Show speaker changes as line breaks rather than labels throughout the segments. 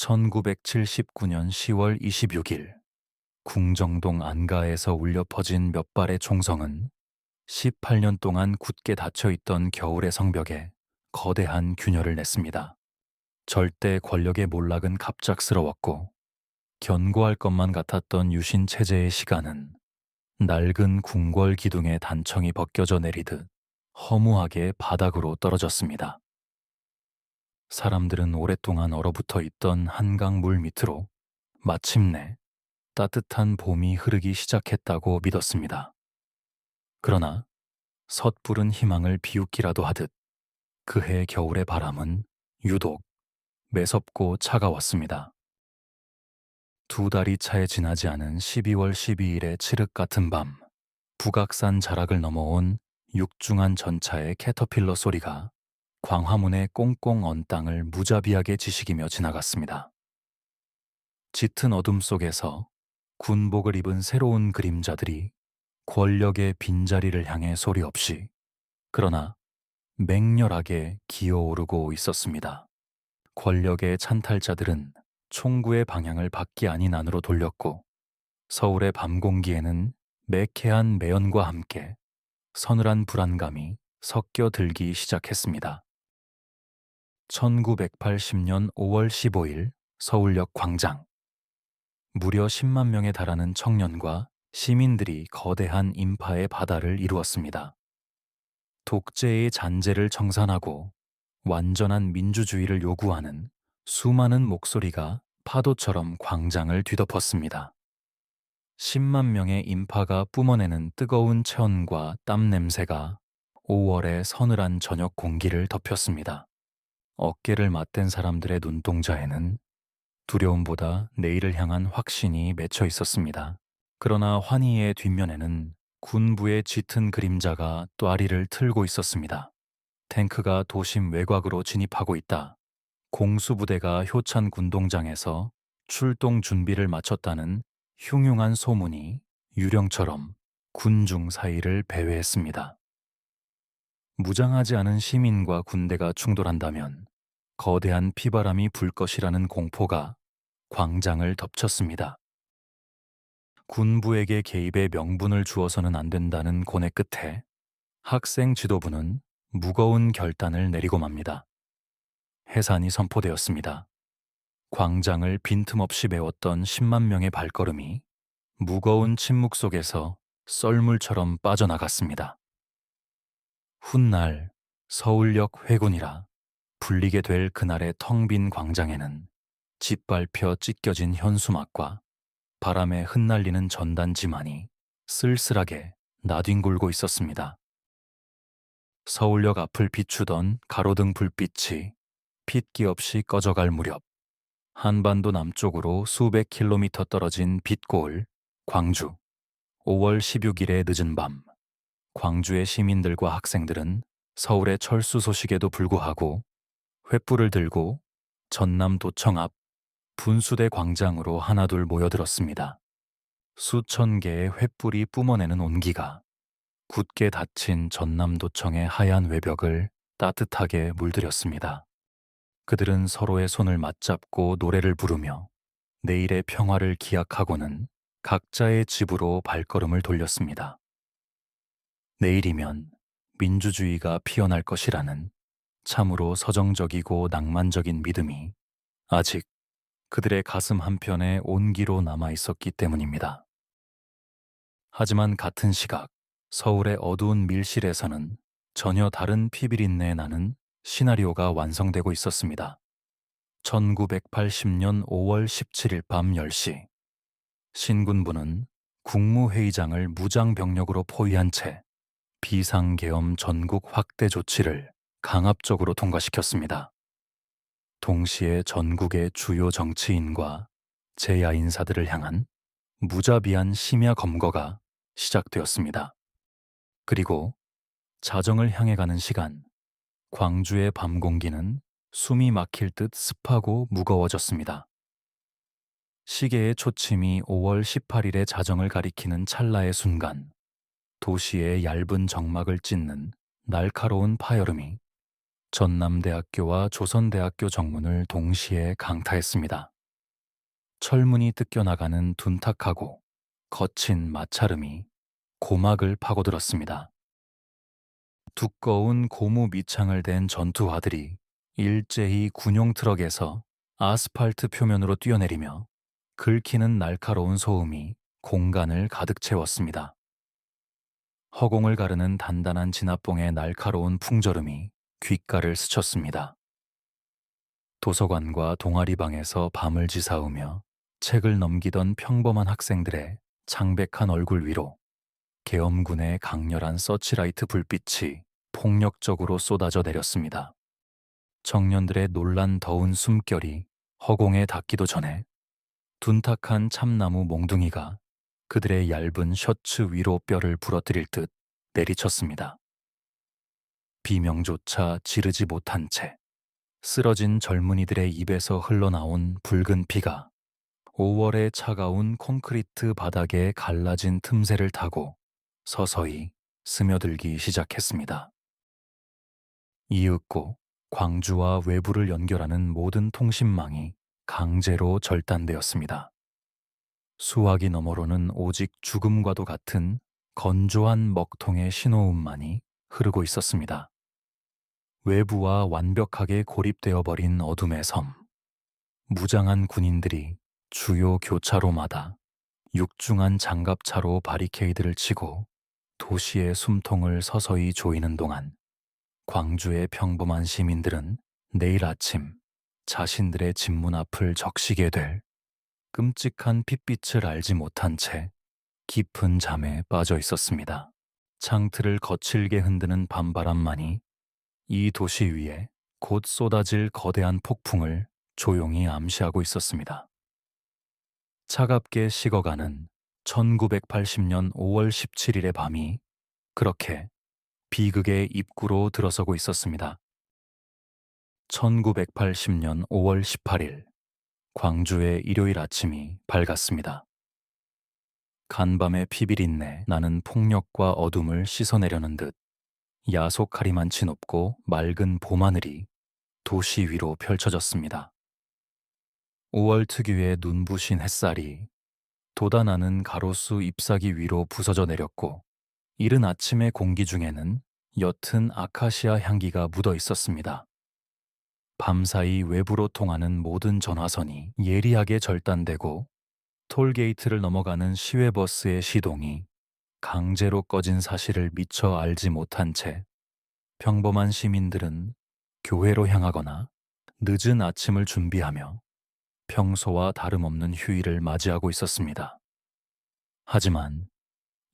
1979년 10월 26일 궁정동 안가에서 울려 퍼진 몇 발의 총성은 18년 동안 굳게 닫혀있던 겨울의 성벽에 거대한 균열을 냈습니다. 절대 권력의 몰락은 갑작스러웠고 견고할 것만 같았던 유신 체제의 시간은 낡은 궁궐 기둥의 단청이 벗겨져 내리듯 허무하게 바닥으로 떨어졌습니다. 사람들은 오랫동안 얼어붙어 있던 한강 물 밑으로 마침내 따뜻한 봄이 흐르기 시작했다고 믿었습니다. 그러나 섣부른 희망을 비웃기라도 하듯 그해 겨울의 바람은 유독 매섭고 차가웠습니다. 2달이 차에 지나지 않은 12월 12일의 칠흑 같은 밤, 북악산 자락을 넘어온 육중한 전차의 캐터필러 소리가 광화문의 꽁꽁 언 땅을 무자비하게 지식이며 지나갔습니다. 짙은 어둠 속에서 군복을 입은 새로운 그림자들이 권력의 빈자리를 향해 소리 없이 그러나 맹렬하게 기어오르고 있었습니다. 권력의 찬탈자들은 총구의 방향을 밖이 아닌 안으로 돌렸고 서울의 밤 공기에는 매캐한 매연과 함께 서늘한 불안감이 섞여 들기 시작했습니다. 1980년 5월 15일 서울역 광장. 무려 10만 명에 달하는 청년과 시민들이 거대한 인파의 바다를 이루었습니다. 독재의 잔재를 청산하고 완전한 민주주의를 요구하는 수많은 목소리가 파도처럼 광장을 뒤덮었습니다. 10만 명의 인파가 뿜어내는 뜨거운 체온과 땀 냄새가 5월의 서늘한 저녁 공기를 덮였습니다. 어깨를 맞댄 사람들의 눈동자에는 두려움보다 내일을 향한 확신이 맺혀 있었습니다. 그러나 환희의 뒷면에는 군부의 짙은 그림자가 또아리를 틀고 있었습니다. 탱크가 도심 외곽으로 진입하고 있다. 공수부대가 효찬 군동장에서 출동 준비를 마쳤다는 흉흉한 소문이 유령처럼 군중 사이를 배회했습니다. 무장하지 않은 시민과 군대가 충돌한다면 거대한 피바람이 불 것이라는 공포가 광장을 덮쳤습니다. 군부에게 개입의 명분을 주어서는 안 된다는 고뇌 끝에 학생 지도부는 무거운 결단을 내리고 맙니다. 해산이 선포되었습니다. 광장을 빈틈없이 메웠던 10만 명의 발걸음이 무거운 침묵 속에서 썰물처럼 빠져나갔습니다. 훗날 서울역 회군이라 불리게 될 그날의 텅 빈 광장에는 짓밟혀 찢겨진 현수막과 바람에 흩날리는 전단지만이 쓸쓸하게 나뒹굴고 있었습니다. 서울역 앞을 비추던 가로등 불빛이 핏기 없이 꺼져갈 무렵 한반도 남쪽으로 수백 킬로미터 떨어진 빛고을 광주. 5월 16일의 늦은 밤, 광주의 시민들과 학생들은 서울의 철수 소식에도 불구하고 횃불을 들고 전남도청 앞 분수대 광장으로 하나둘 모여들었습니다. 수천 개의 횃불이 뿜어내는 온기가 굳게 닫힌 전남도청의 하얀 외벽을 따뜻하게 물들였습니다. 그들은 서로의 손을 맞잡고 노래를 부르며 내일의 평화를 기약하고는 각자의 집으로 발걸음을 돌렸습니다. 내일이면 민주주의가 피어날 것이라는 참으로 서정적이고 낭만적인 믿음이 아직 그들의 가슴 한편에 온기로 남아 있었기 때문입니다. 하지만 같은 시각 서울의 어두운 밀실에서는 전혀 다른 피비린내 나는 시나리오가 완성되고 있었습니다. 1980년 5월 17일 밤 10시 신군부는 국무회의장을 무장병력으로 포위한 채 비상계엄 전국 확대 조치를 강압적으로 통과시켰습니다. 동시에 전국의 주요 정치인과 재야 인사들을 향한 무자비한 심야 검거가 시작되었습니다. 그리고 자정을 향해 가는 시간, 광주의 밤 공기는 숨이 막힐 듯 습하고 무거워졌습니다. 시계의 초침이 5월 18일의 자정을 가리키는 찰나의 순간, 도시의 얇은 정막을 찢는 날카로운 파열음이 전남대학교와 조선대학교 정문을 동시에 강타했습니다. 철문이 뜯겨나가는 둔탁하고 거친 마찰음이 고막을 파고들었습니다. 두꺼운 고무 밑창을 댄 전투화들이 일제히 군용 트럭에서 아스팔트 표면으로 뛰어내리며 긁히는 날카로운 소음이 공간을 가득 채웠습니다. 허공을 가르는 단단한 진압봉의 날카로운 풍절음이 귓가를 스쳤습니다. 도서관과 동아리방에서 밤을 지사우며 책을 넘기던 평범한 학생들의 창백한 얼굴 위로 계엄군의 강렬한 서치라이트 불빛이 폭력적으로 쏟아져 내렸습니다. 청년들의 놀란 더운 숨결이 허공에 닿기도 전에 둔탁한 참나무 몽둥이가 그들의 얇은 셔츠 위로 뼈를 부러뜨릴 듯 내리쳤습니다. 비명조차 지르지 못한 채 쓰러진 젊은이들의 입에서 흘러나온 붉은 피가 5월의 차가운 콘크리트 바닥에 갈라진 틈새를 타고 서서히 스며들기 시작했습니다. 이윽고 광주와 외부를 연결하는 모든 통신망이 강제로 절단되었습니다. 수화기 너머로는 오직 죽음과도 같은 건조한 먹통의 신호음만이 흐르고 있었습니다. 외부와 완벽하게 고립되어 버린 어둠의 섬. 무장한 군인들이 주요 교차로마다 육중한 장갑차로 바리케이드를 치고 도시의 숨통을 서서히 조이는 동안 광주의 평범한 시민들은 내일 아침 자신들의 집 문 앞을 적시게 될 끔찍한 핏빛을 알지 못한 채 깊은 잠에 빠져 있었습니다. 창틀을 거칠게 흔드는 밤바람만이 이 도시 위에 곧 쏟아질 거대한 폭풍을 조용히 암시하고 있었습니다. 차갑게 식어가는 1980년 5월 17일의 밤이 그렇게 비극의 입구로 들어서고 있었습니다. 1980년 5월 18일 광주의 일요일 아침이 밝았습니다. 간밤의 피비린내 나는 폭력과 어둠을 씻어내려는 듯 야속하리만치 높고 맑은 봄하늘이 도시 위로 펼쳐졌습니다. 5월 특유의 눈부신 햇살이 돋아나는 가로수 잎사귀 위로 부서져 내렸고 이른 아침의 공기 중에는 옅은 아카시아 향기가 묻어 있었습니다. 밤사이 외부로 통하는 모든 전화선이 예리하게 절단되고 톨게이트를 넘어가는 시외버스의 시동이 강제로 꺼진 사실을 미처 알지 못한 채 평범한 시민들은 교회로 향하거나 늦은 아침을 준비하며 평소와 다름없는 휴일을 맞이하고 있었습니다. 하지만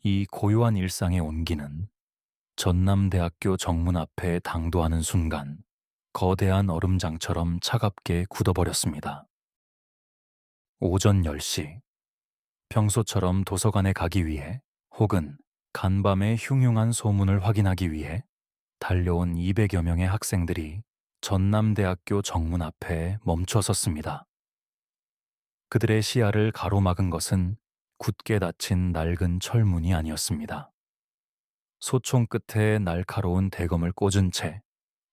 이 고요한 일상의 온기는 전남대학교 정문 앞에 당도하는 순간 거대한 얼음장처럼 차갑게 굳어버렸습니다. 오전 10시, 평소처럼 도서관에 가기 위해 혹은 간밤의 흉흉한 소문을 확인하기 위해 달려온 200여 명의 학생들이 전남대학교 정문 앞에 멈춰 섰습니다. 그들의 시야를 가로막은 것은 굳게 닫힌 낡은 철문이 아니었습니다. 소총 끝에 날카로운 대검을 꽂은 채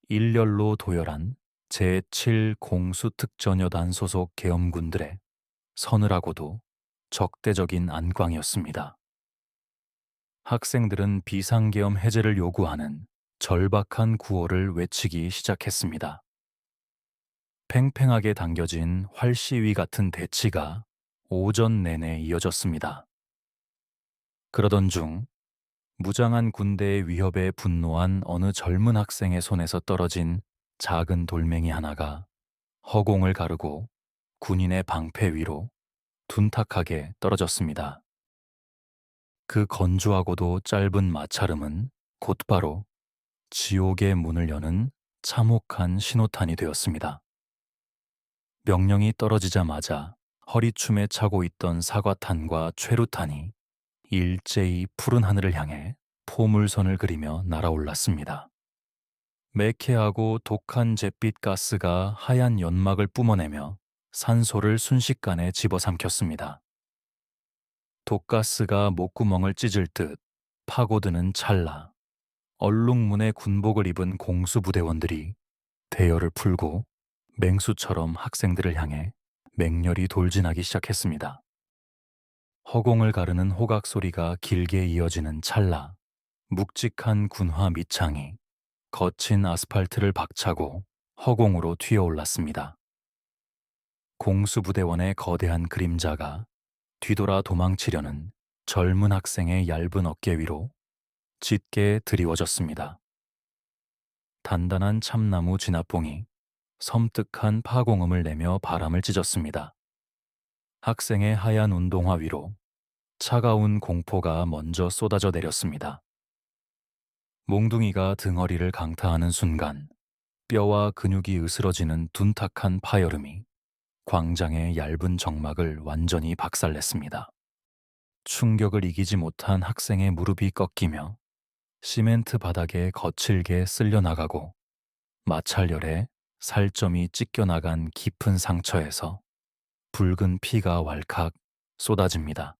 일렬로 도열한 제7 공수특전여단 소속 계엄군들의 서늘하고도 적대적인 안광이었습니다. 학생들은 비상계엄 해제를 요구하는 절박한 구호를 외치기 시작했습니다. 팽팽하게 당겨진 활시위 같은 대치가 오전 내내 이어졌습니다. 그러던 중 무장한 군대의 위협에 분노한 어느 젊은 학생의 손에서 떨어진 작은 돌멩이 하나가 허공을 가르고 군인의 방패 위로 둔탁하게 떨어졌습니다. 그 건조하고도 짧은 마찰음은 곧바로 지옥의 문을 여는 참혹한 신호탄이 되었습니다. 명령이 떨어지자마자 허리춤에 차고 있던 사과탄과 최루탄이 일제히 푸른 하늘을 향해 포물선을 그리며 날아올랐습니다. 매캐하고 독한 잿빛 가스가 하얀 연막을 뿜어내며 산소를 순식간에 집어삼켰습니다. 독가스가 목구멍을 찢을 듯 파고드는 찰나 얼룩무늬 군복을 입은 공수부대원들이 대열을 풀고 맹수처럼 학생들을 향해 맹렬히 돌진하기 시작했습니다. 허공을 가르는 호각 소리가 길게 이어지는 찰나 묵직한 군화 밑창이 거친 아스팔트를 박차고 허공으로 튀어올랐습니다. 공수부대원의 거대한 그림자가 뒤돌아 도망치려는 젊은 학생의 얇은 어깨 위로 짙게 드리워졌습니다. 단단한 참나무 진압봉이 섬뜩한 파공음을 내며 바람을 찢었습니다. 학생의 하얀 운동화 위로 차가운 공포가 먼저 쏟아져 내렸습니다. 몽둥이가 등허리를 강타하는 순간 뼈와 근육이 으스러지는 둔탁한 파열음이 광장의 얇은 정막을 완전히 박살냈습니다. 충격을 이기지 못한 학생의 무릎이 꺾이며 시멘트 바닥에 거칠게 쓸려나가고 마찰열에 살점이 찢겨나간 깊은 상처에서 붉은 피가 왈칵 쏟아집니다.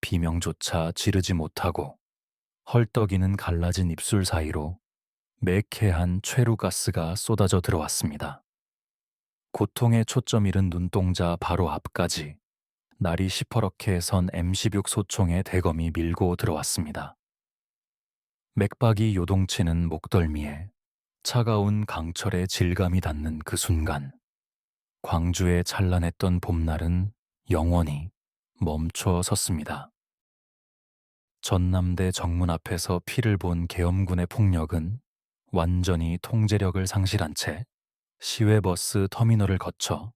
비명조차 지르지 못하고 헐떡이는 갈라진 입술 사이로 매캐한 최루가스가 쏟아져 들어왔습니다. 고통에 초점 잃은 눈동자 바로 앞까지 날이 시퍼렇게 선 M16 소총의 대검이 밀고 들어왔습니다. 맥박이 요동치는 목덜미에 차가운 강철의 질감이 닿는 그 순간 광주에 찬란했던 봄날은 영원히 멈춰 섰습니다. 전남대 정문 앞에서 피를 본 계엄군의 폭력은 완전히 통제력을 상실한 채 시외버스 터미널을 거쳐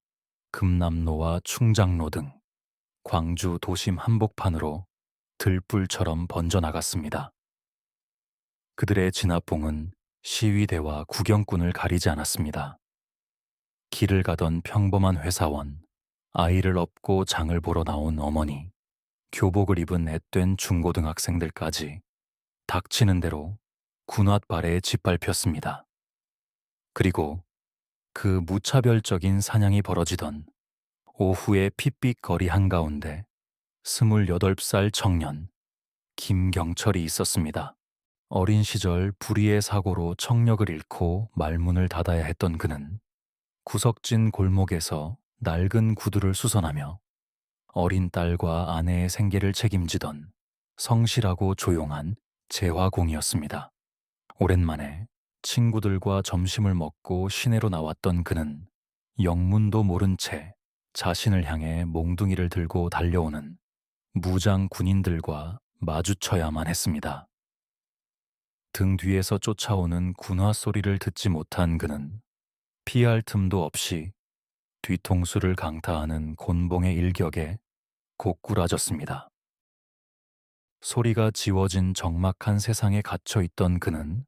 금남로와 충장로 등 광주 도심 한복판으로 들불처럼 번져나갔습니다. 그들의 진압봉은 시위대와 구경꾼을 가리지 않았습니다. 길을 가던 평범한 회사원, 아이를 업고 장을 보러 나온 어머니, 교복을 입은 앳된 중고등학생들까지 닥치는 대로 군홧발에 짓밟혔습니다. 그리고 그 무차별적인 사냥이 벌어지던 오후의 핏빛 거리 한가운데 28살 청년 김경철이 있었습니다. 어린 시절 불의의 사고로 청력을 잃고 말문을 닫아야 했던 그는 구석진 골목에서 낡은 구두를 수선하며 어린 딸과 아내의 생계를 책임지던 성실하고 조용한 재화공이었습니다. 오랜만에 친구들과 점심을 먹고 시내로 나왔던 그는 영문도 모른 채 자신을 향해 몽둥이를 들고 달려오는 무장 군인들과 마주쳐야만 했습니다. 등 뒤에서 쫓아오는 군화 소리를 듣지 못한 그는 피할 틈도 없이 뒤통수를 강타하는 곤봉의 일격에 고꾸라졌습니다. 소리가 지워진 적막한 세상에 갇혀 있던 그는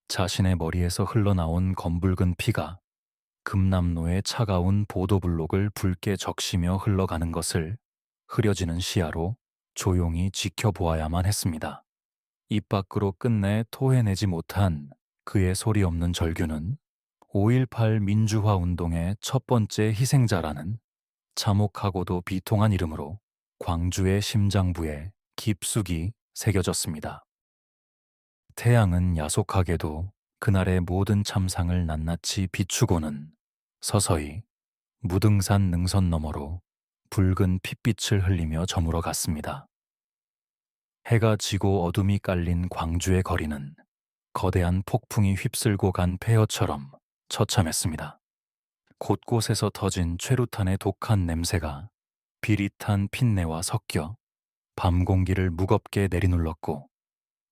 자신의 머리에서 흘러나온 검붉은 피가 금남로의 차가운 보도블록을 붉게 적시며 흘러가는 것을 흐려지는 시야로 조용히 지켜보아야만 했습니다. 입 밖으로 끝내 토해내지 못한 그의 소리 없는 절규는 5.18 민주화 운동의 첫 번째 희생자라는 참혹하고도 비통한 이름으로 광주의 심장부에 깊숙이 새겨졌습니다. 태양은 야속하게도 그날의 모든 참상을 낱낱이 비추고는 서서히 무등산 능선 너머로 붉은 핏빛을 흘리며 저물어 갔습니다. 해가 지고 어둠이 깔린 광주의 거리는 거대한 폭풍이 휩쓸고 간 폐허처럼 처참했습니다. 곳곳에서 터진 최루탄의 독한 냄새가 비릿한 핏내와 섞여 밤 공기를 무겁게 내리눌렀고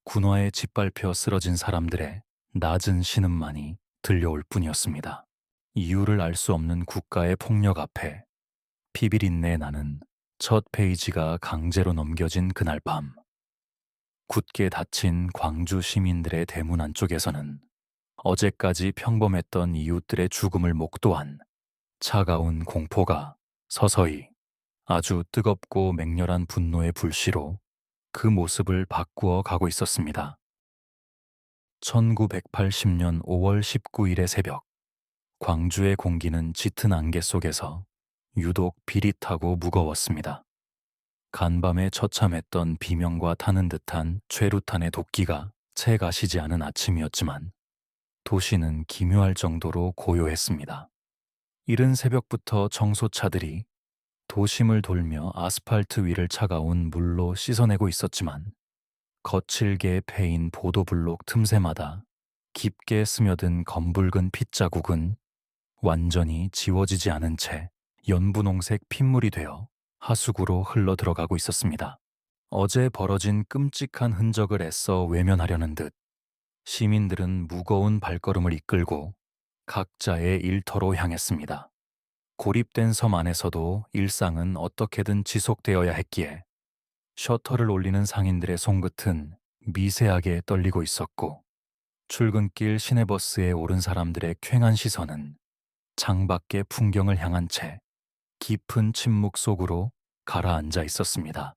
군화에 짓밟혀 쓰러진 사람들의 낮은 신음만이 들려올 뿐이었습니다. 이유를 알 수 없는 국가의 폭력 앞에 피비린내 나는 첫 페이지가 강제로 넘겨진 그날 밤, 굳게 닫힌 광주 시민들의 대문 안쪽에서는 어제까지 평범했던 이웃들의 죽음을 목도한 차가운 공포가 서서히 아주 뜨겁고 맹렬한 분노의 불씨로 그 모습을 바꾸어 가고 있었습니다. 1980년 5월 19일의 새벽, 광주의 공기는 짙은 안개 속에서 유독 비릿하고 무거웠습니다. 간밤에 처참했던 비명과 타는 듯한 최루탄의 도끼가 채 가시지 않은 아침이었지만 도시는 기묘할 정도로 고요했습니다. 이른 새벽부터 청소차들이 도심을 돌며 아스팔트 위를 차가운 물로 씻어내고 있었지만 거칠게 패인 보도블록 틈새마다 깊게 스며든 검붉은 핏자국은 완전히 지워지지 않은 채 연분홍색 핏물이 되어 하수구로 흘러 들어가고 있었습니다. 어제 벌어진 끔찍한 흔적을 애써 외면하려는 듯 시민들은 무거운 발걸음을 이끌고 각자의 일터로 향했습니다. 고립된 섬 안에서도 일상은 어떻게든 지속되어야 했기에 셔터를 올리는 상인들의 손끝은 미세하게 떨리고 있었고 출근길 시내버스에 오른 사람들의 퀭한 시선은 창밖의 풍경을 향한 채 깊은 침묵 속으로 가라앉아 있었습니다.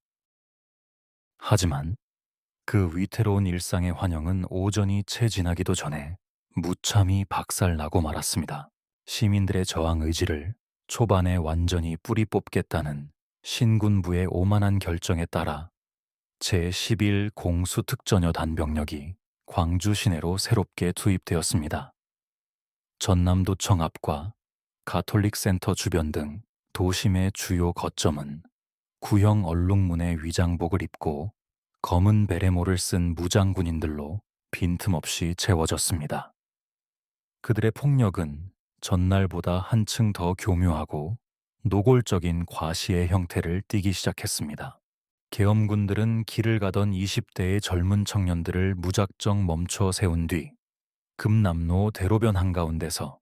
하지만 그 위태로운 일상의 환영은 오전이 채 지나기도 전에 무참히 박살나고 말았습니다. 시민들의 저항 의지를 초반에 완전히 뿌리 뽑겠다는 신군부의 오만한 결정에 따라 제11 공수특전여 단병력이 광주 시내로 새롭게 투입되었습니다. 전남도청 앞과 가톨릭 센터 주변 등 도심의 주요 거점은 구형 얼룩무늬 위장복을 입고 검은 베레모를 쓴 무장 군인들로 빈틈없이 채워졌습니다. 그들의 폭력은 전날보다 한층 더 교묘하고 노골적인 과시의 형태를 띠기 시작했습니다. 계엄군들은 길을 가던 20대의 젊은 청년들을 무작정 멈춰 세운 뒤 금남로 대로변 한가운데서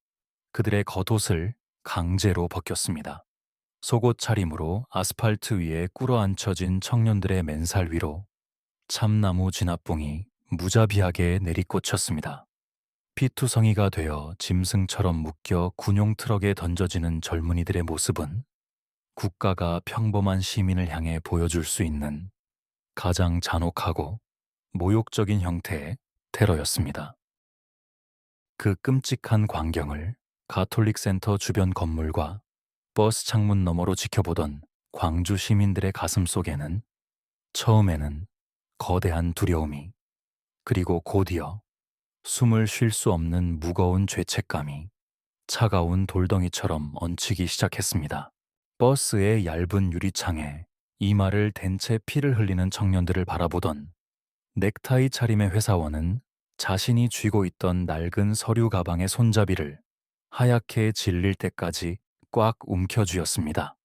그들의 겉옷을 강제로 벗겼습니다. 속옷 차림으로 아스팔트 위에 꿇어앉혀진 청년들의 맨살 위로 참나무 진압봉이 무자비하게 내리꽂혔습니다. 피투성이가 되어 짐승처럼 묶여 군용 트럭에 던져지는 젊은이들의 모습은 국가가 평범한 시민을 향해 보여줄 수 있는 가장 잔혹하고 모욕적인 형태의 테러였습니다. 그 끔찍한 광경을 가톨릭 센터 주변 건물과 버스 창문 너머로 지켜보던 광주 시민들의 가슴 속에는 처음에는 거대한 두려움이, 그리고 곧이어 숨을 쉴 수 없는 무거운 죄책감이 차가운 돌덩이처럼 얹히기 시작했습니다. 버스의 얇은 유리창에 이마를 댄 채 피를 흘리는 청년들을 바라보던 넥타이 차림의 회사원은 자신이 쥐고 있던 낡은 서류 가방의 손잡이를 하얗게 질릴 때까지 꽉 움켜쥐었습니다.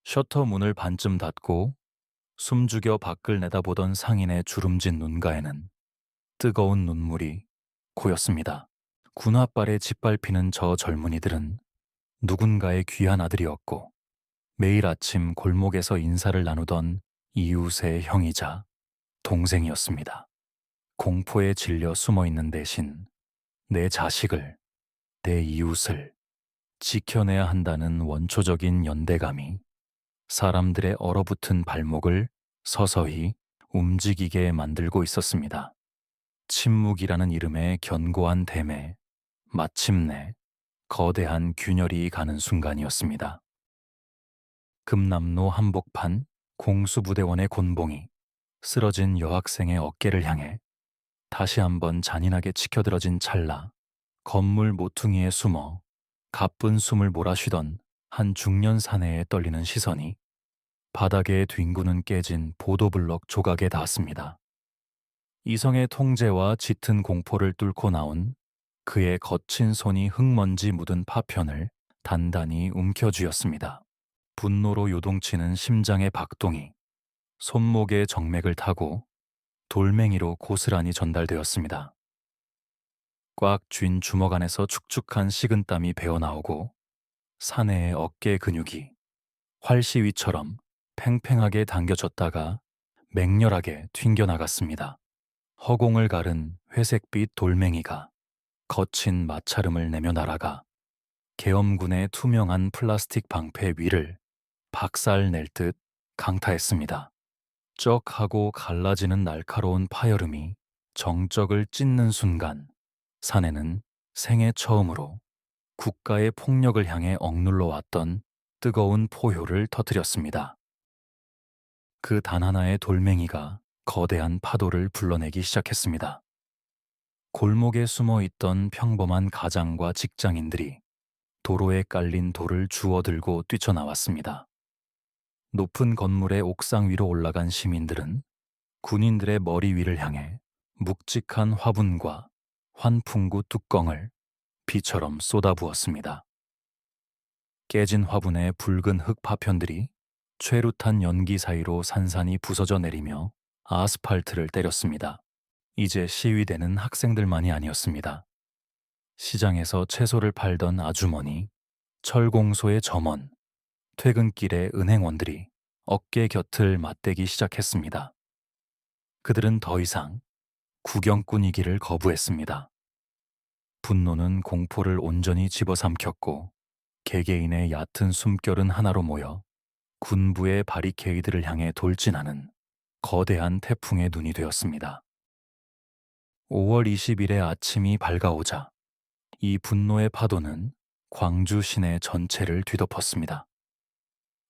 셔터 문을 반쯤 닫고 숨죽여 밖을 내다보던 상인의 주름진 눈가에는 뜨거운 눈물이 고였습니다. 군화발에 짓밟히는 저 젊은이들은 누군가의 귀한 아들이었고 매일 아침 골목에서 인사를 나누던 이웃의 형이자 동생이었습니다. 공포에 질려 숨어있는 대신 내 자식을, 내 이웃을 지켜내야 한다는 원초적인 연대감이 사람들의 얼어붙은 발목을 서서히 움직이게 만들고 있었습니다. 침묵이라는 이름의 견고한 댐에 마침내 거대한 균열이 가는 순간이었습니다. 금남로 한복판 공수부대원의 곤봉이 쓰러진 여학생의 어깨를 향해 다시 한번 잔인하게 치켜들어진 찰나 건물 모퉁이에 숨어 가쁜 숨을 몰아쉬던 한 중년 사내의 떨리는 시선이 바닥에 뒹구는 깨진 보도블럭 조각에 닿았습니다. 이성의 통제와 짙은 공포를 뚫고 나온 그의 거친 손이 흙먼지 묻은 파편을 단단히 움켜쥐었습니다. 분노로 요동치는 심장의 박동이 손목의 정맥을 타고 돌멩이로 고스란히 전달되었습니다. 꽉 쥔 주먹 안에서 축축한 식은땀이 배어나오고 사내의 어깨 근육이 활시위처럼 팽팽하게 당겨졌다가 맹렬하게 튕겨나갔습니다. 허공을 가른 회색빛 돌멩이가 거친 마찰음을 내며 날아가 계엄군의 투명한 플라스틱 방패 위를 박살낼 듯 강타했습니다. 쩍 하고 갈라지는 날카로운 파열음이 정적을 찢는 순간 사내는 생애 처음으로 국가의 폭력을 향해 억눌러 왔던 뜨거운 포효를 터뜨렸습니다. 그 단 하나의 돌멩이가 거대한 파도를 불러내기 시작했습니다. 골목에 숨어 있던 평범한 가장과 직장인들이 도로에 깔린 돌을 주워들고 뛰쳐나왔습니다. 높은 건물의 옥상 위로 올라간 시민들은 군인들의 머리 위를 향해 묵직한 화분과 환풍구 뚜껑을 비처럼 쏟아부었습니다. 깨진 화분의 붉은 흙 파편들이 최루탄 연기 사이로 산산이 부서져 내리며 아스팔트를 때렸습니다. 이제 시위대는 학생들만이 아니었습니다. 시장에서 채소를 팔던 아주머니, 철공소의 점원, 퇴근길의 은행원들이 어깨 곁을 맞대기 시작했습니다. 그들은 더 이상 구경꾼이기를 거부했습니다. 분노는 공포를 온전히 집어삼켰고 개개인의 얕은 숨결은 하나로 모여 군부의 바리케이드를 향해 돌진하는 거대한 태풍의 눈이 되었습니다. 5월 20일의 아침이 밝아오자 이 분노의 파도는 광주 시내 전체를 뒤덮었습니다.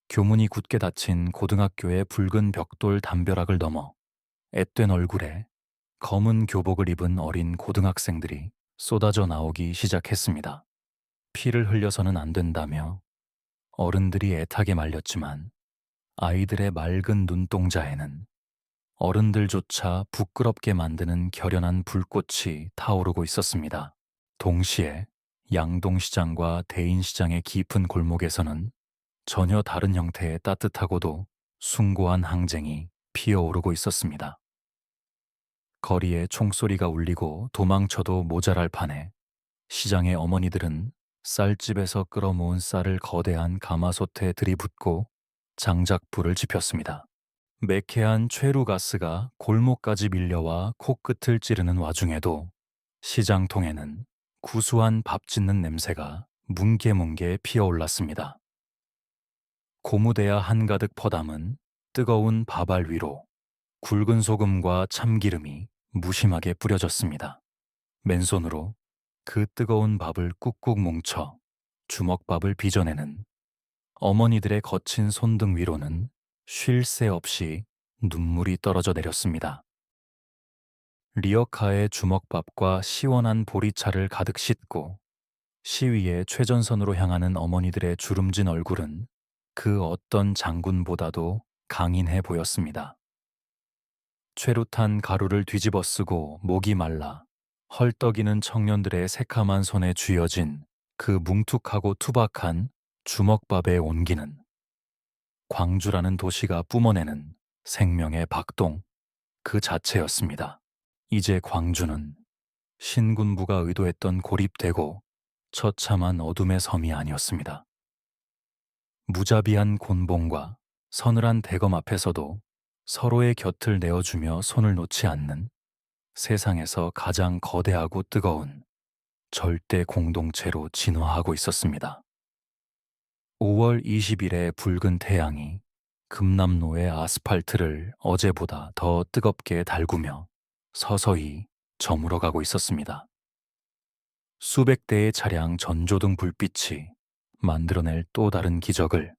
교문이 굳게 닫힌 고등학교의 붉은 벽돌 담벼락을 넘어 앳된 얼굴에 검은 교복을 입은 어린 고등학생들이 쏟아져 나오기 시작했습니다. 피를 흘려서는 안 된다며 어른들이 애타게 말렸지만 아이들의 맑은 눈동자에는 어른들조차 부끄럽게 만드는 결연한 불꽃이 타오르고 있었습니다. 동시에 양동시장과 대인시장의 깊은 골목에서는 전혀 다른 형태의 따뜻하고도 숭고한 항쟁이 피어오르고 있었습니다. 거리에 총소리가 울리고 도망쳐도 모자랄 판에 시장의 어머니들은 쌀집에서 끌어모은 쌀을 거대한 가마솥에 들이붓고 장작불을 지폈습니다. 매캐한 최루가스가 골목까지 밀려와 코끝을 찌르는 와중에도 시장통에는 구수한 밥 짓는 냄새가 뭉게뭉게 피어올랐습니다. 고무대야 한가득 퍼담은 뜨거운 밥알 위로 굵은 소금과 참기름이 무심하게 뿌려졌습니다. 맨손으로 그 뜨거운 밥을 꾹꾹 뭉쳐 주먹밥을 빚어내는 어머니들의 거친 손등 위로는 쉴 새 없이 눈물이 떨어져 내렸습니다. 리어카의 주먹밥과 시원한 보리차를 가득 씻고 시위의 최전선으로 향하는 어머니들의 주름진 얼굴은 그 어떤 장군보다도 강인해 보였습니다. 최루탄 가루를 뒤집어 쓰고 목이 말라 헐떡이는 청년들의 새카만 손에 쥐어진 그 뭉툭하고 투박한 주먹밥의 온기는 광주라는 도시가 뿜어내는 생명의 박동 그 자체였습니다. 이제 광주는 신군부가 의도했던 고립되고 처참한 어둠의 섬이 아니었습니다. 무자비한 곤봉과 서늘한 대검 앞에서도 서로의 곁을 내어주며 손을 놓지 않는 세상에서 가장 거대하고 뜨거운 절대 공동체로 진화하고 있었습니다. 5월 20일의 붉은 태양이 금남로의 아스팔트를 어제보다 더 뜨겁게 달구며 서서히 저물어가고 있었습니다. 수백 대의 차량 전조등 불빛이 만들어낼 또 다른 기적을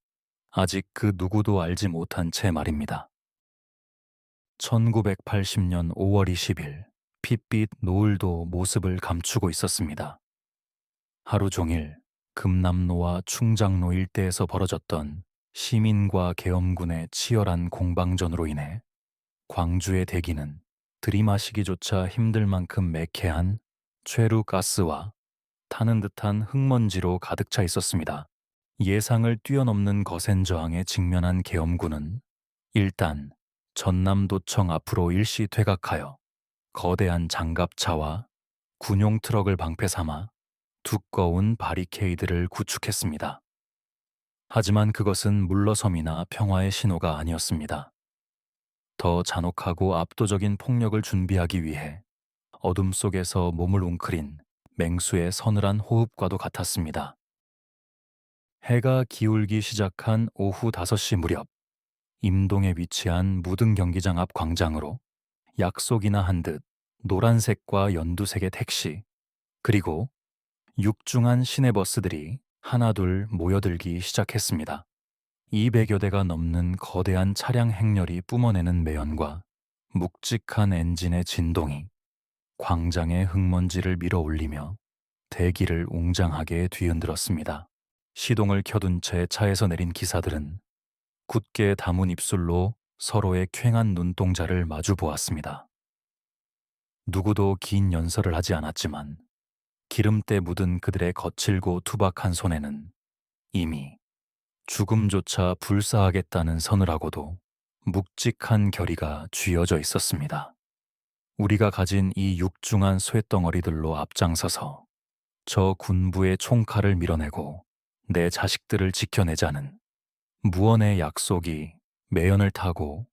아직 그 누구도 알지 못한 채 말입니다. 1980년 5월 20일 핏빛 노을도 모습을 감추고 있었습니다. 하루 종일 금남로와 충장로 일대에서 벌어졌던 시민과 계엄군의 치열한 공방전으로 인해 광주의 대기는 들이마시기조차 힘들 만큼 매캐한 최루가스와 타는 듯한 흙먼지로 가득 차 있었습니다. 예상을 뛰어넘는 거센 저항에 직면한 계엄군은 일단 전남도청 앞으로 일시 퇴각하여 거대한 장갑차와 군용 트럭을 방패 삼아 두꺼운 바리케이드를 구축했습니다. 하지만 그것은 물러섬이나 평화의 신호가 아니었습니다. 더 잔혹하고 압도적인 폭력을 준비하기 위해 어둠 속에서 몸을 웅크린 맹수의 서늘한 호흡과도 같았습니다. 해가 기울기 시작한 오후 5시 무렵 임동에 위치한 무등 경기장 앞 광장으로 약속이나 한 듯 노란색과 연두색의 택시 그리고 육중한 시내버스들이 하나둘 모여들기 시작했습니다. 200여 대가 넘는 거대한 차량 행렬이 뿜어내는 매연과 묵직한 엔진의 진동이 광장의 흙먼지를 밀어올리며 대기를 웅장하게 뒤흔들었습니다. 시동을 켜둔 채 차에서 내린 기사들은 굳게 다문 입술로 서로의 퀭한 눈동자를 마주 보았습니다. 누구도 긴 연설을 하지 않았지만 기름때 묻은 그들의 거칠고 투박한 손에는 이미 죽음조차 불사하겠다는 서늘하고도 묵직한 결의가 쥐어져 있었습니다. 우리가 가진 이 육중한 쇠덩어리들로 앞장서서 저 군부의 총칼을 밀어내고 내 자식들을 지켜내자는 무언의 약속이 매연을 타고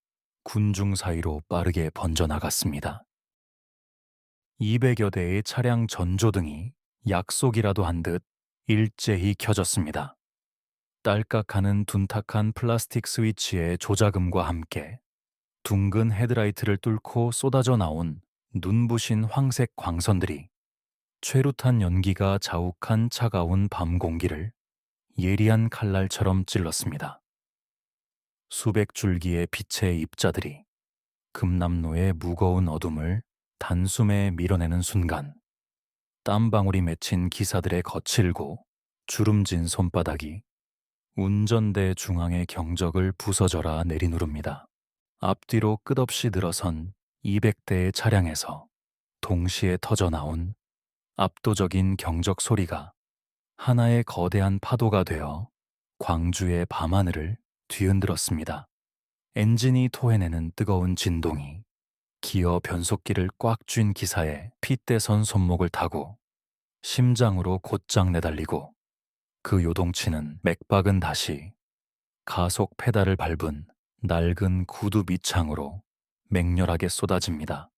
군중 사이로 빠르게 번져나갔습니다. 200여 대의 차량 전조등이 약속이라도 한 듯 일제히 켜졌습니다. 딸깍하는 둔탁한 플라스틱 스위치의 조작음과 함께 둥근 헤드라이트를 뚫고 쏟아져 나온 눈부신 황색 광선들이 최루탄 연기가 자욱한 차가운 밤 공기를 예리한 칼날처럼 찔렀습니다. 수백 줄기의 빛의 입자들이 금남로의 무거운 어둠을 단숨에 밀어내는 순간 땀방울이 맺힌 기사들의 거칠고 주름진 손바닥이 운전대 중앙의 경적을 부서져라 내리누릅니다. 앞뒤로 끝없이 늘어선 200대의 차량에서 동시에 터져나온 압도적인 경적 소리가 하나의 거대한 파도가 되어 광주의 밤하늘을 뒤흔들었습니다. 엔진이 토해내는 뜨거운 진동이 기어 변속기를 꽉 쥔 기사의 핏대선 손목을 타고 심장으로 곧장 내달리고 그 요동치는 맥박은 다시 가속 페달을 밟은 낡은 구두 밑창으로 맹렬하게 쏟아집니다.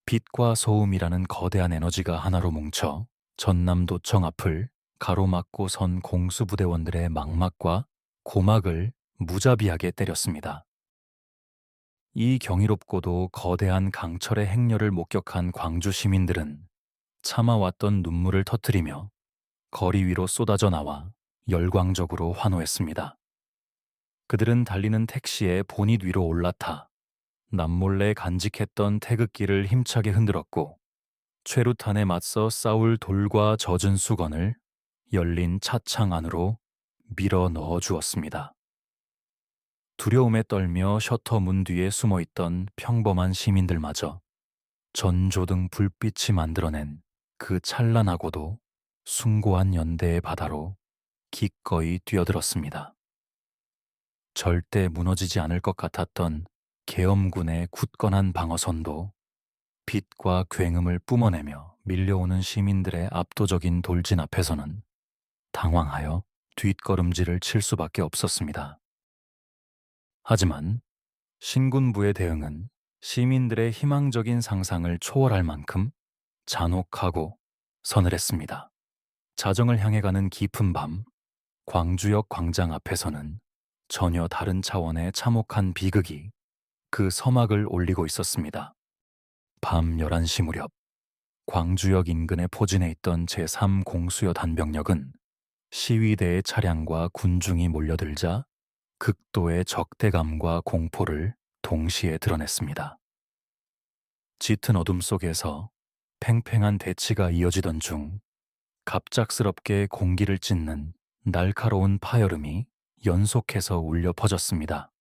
빛과 소음이라는 거대한 에너지가 하나로 뭉쳐 전남도청 앞을 가로막고 선 공수부대원들의 망막과 고막을 무자비하게 때렸습니다. 이 경이롭고도 거대한 강철의 행렬을 목격한 광주 시민들은 참아왔던 눈물을 터뜨리며 거리 위로 쏟아져 나와 열광적으로 환호했습니다. 그들은 달리는 택시의 보닛 위로 올라타 남몰래 간직했던 태극기를 힘차게 흔들었고 최루탄에 맞서 싸울 돌과 젖은 수건을 열린 차창 안으로 밀어 넣어 주었습니다. 두려움에 떨며 셔터 문 뒤에 숨어있던 평범한 시민들마저 전조등 불빛이 만들어낸 그 찬란하고도 숭고한 연대의 바다로 기꺼이 뛰어들었습니다. 절대 무너지지 않을 것 같았던 계엄군의 굳건한 방어선도 빛과 굉음을 뿜어내며 밀려오는 시민들의 압도적인 돌진 앞에서는 당황하여 뒷걸음질을 칠 수밖에 없었습니다. 하지만 신군부의 대응은 시민들의 희망적인 상상을 초월할 만큼 잔혹하고 서늘했습니다. 자정을 향해 가는 깊은 밤, 광주역 광장 앞에서는 전혀 다른 차원의 참혹한 비극이 그 서막을 올리고 있었습니다. 밤 11시 무렵 광주역 인근에 포진해 있던 제3공수여 단병력은 시위대의 차량과 군중이 몰려들자 극도의 적대감과 공포를 동시에 드러냈습니다. 짙은 어둠 속에서 팽팽한 대치가 이어지던 중 갑작스럽게 공기를 찢는 날카로운 파열음이 연속해서 울려 퍼졌습니다.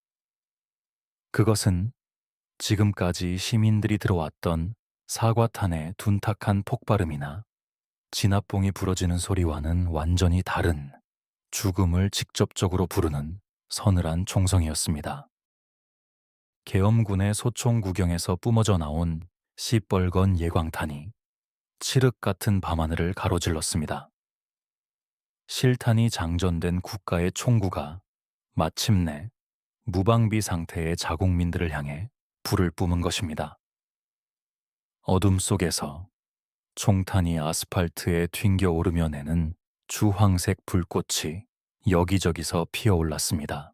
그것은 지금까지 시민들이 들어왔던 사과탄의 둔탁한 폭발음이나 진압봉이 부러지는 소리와는 완전히 다른 죽음을 직접적으로 부르는 서늘한 총성이었습니다. 계엄군의 소총 구경에서 뿜어져 나온 시뻘건 예광탄이 칠흑 같은 밤하늘을 가로질렀습니다. 실탄이 장전된 국가의 총구가 마침내 무방비 상태의 자국민들을 향해 불을 뿜은 것입니다. 어둠 속에서 총탄이 아스팔트에 튕겨 오르며 내는 주황색 불꽃이 여기저기서 피어올랐습니다.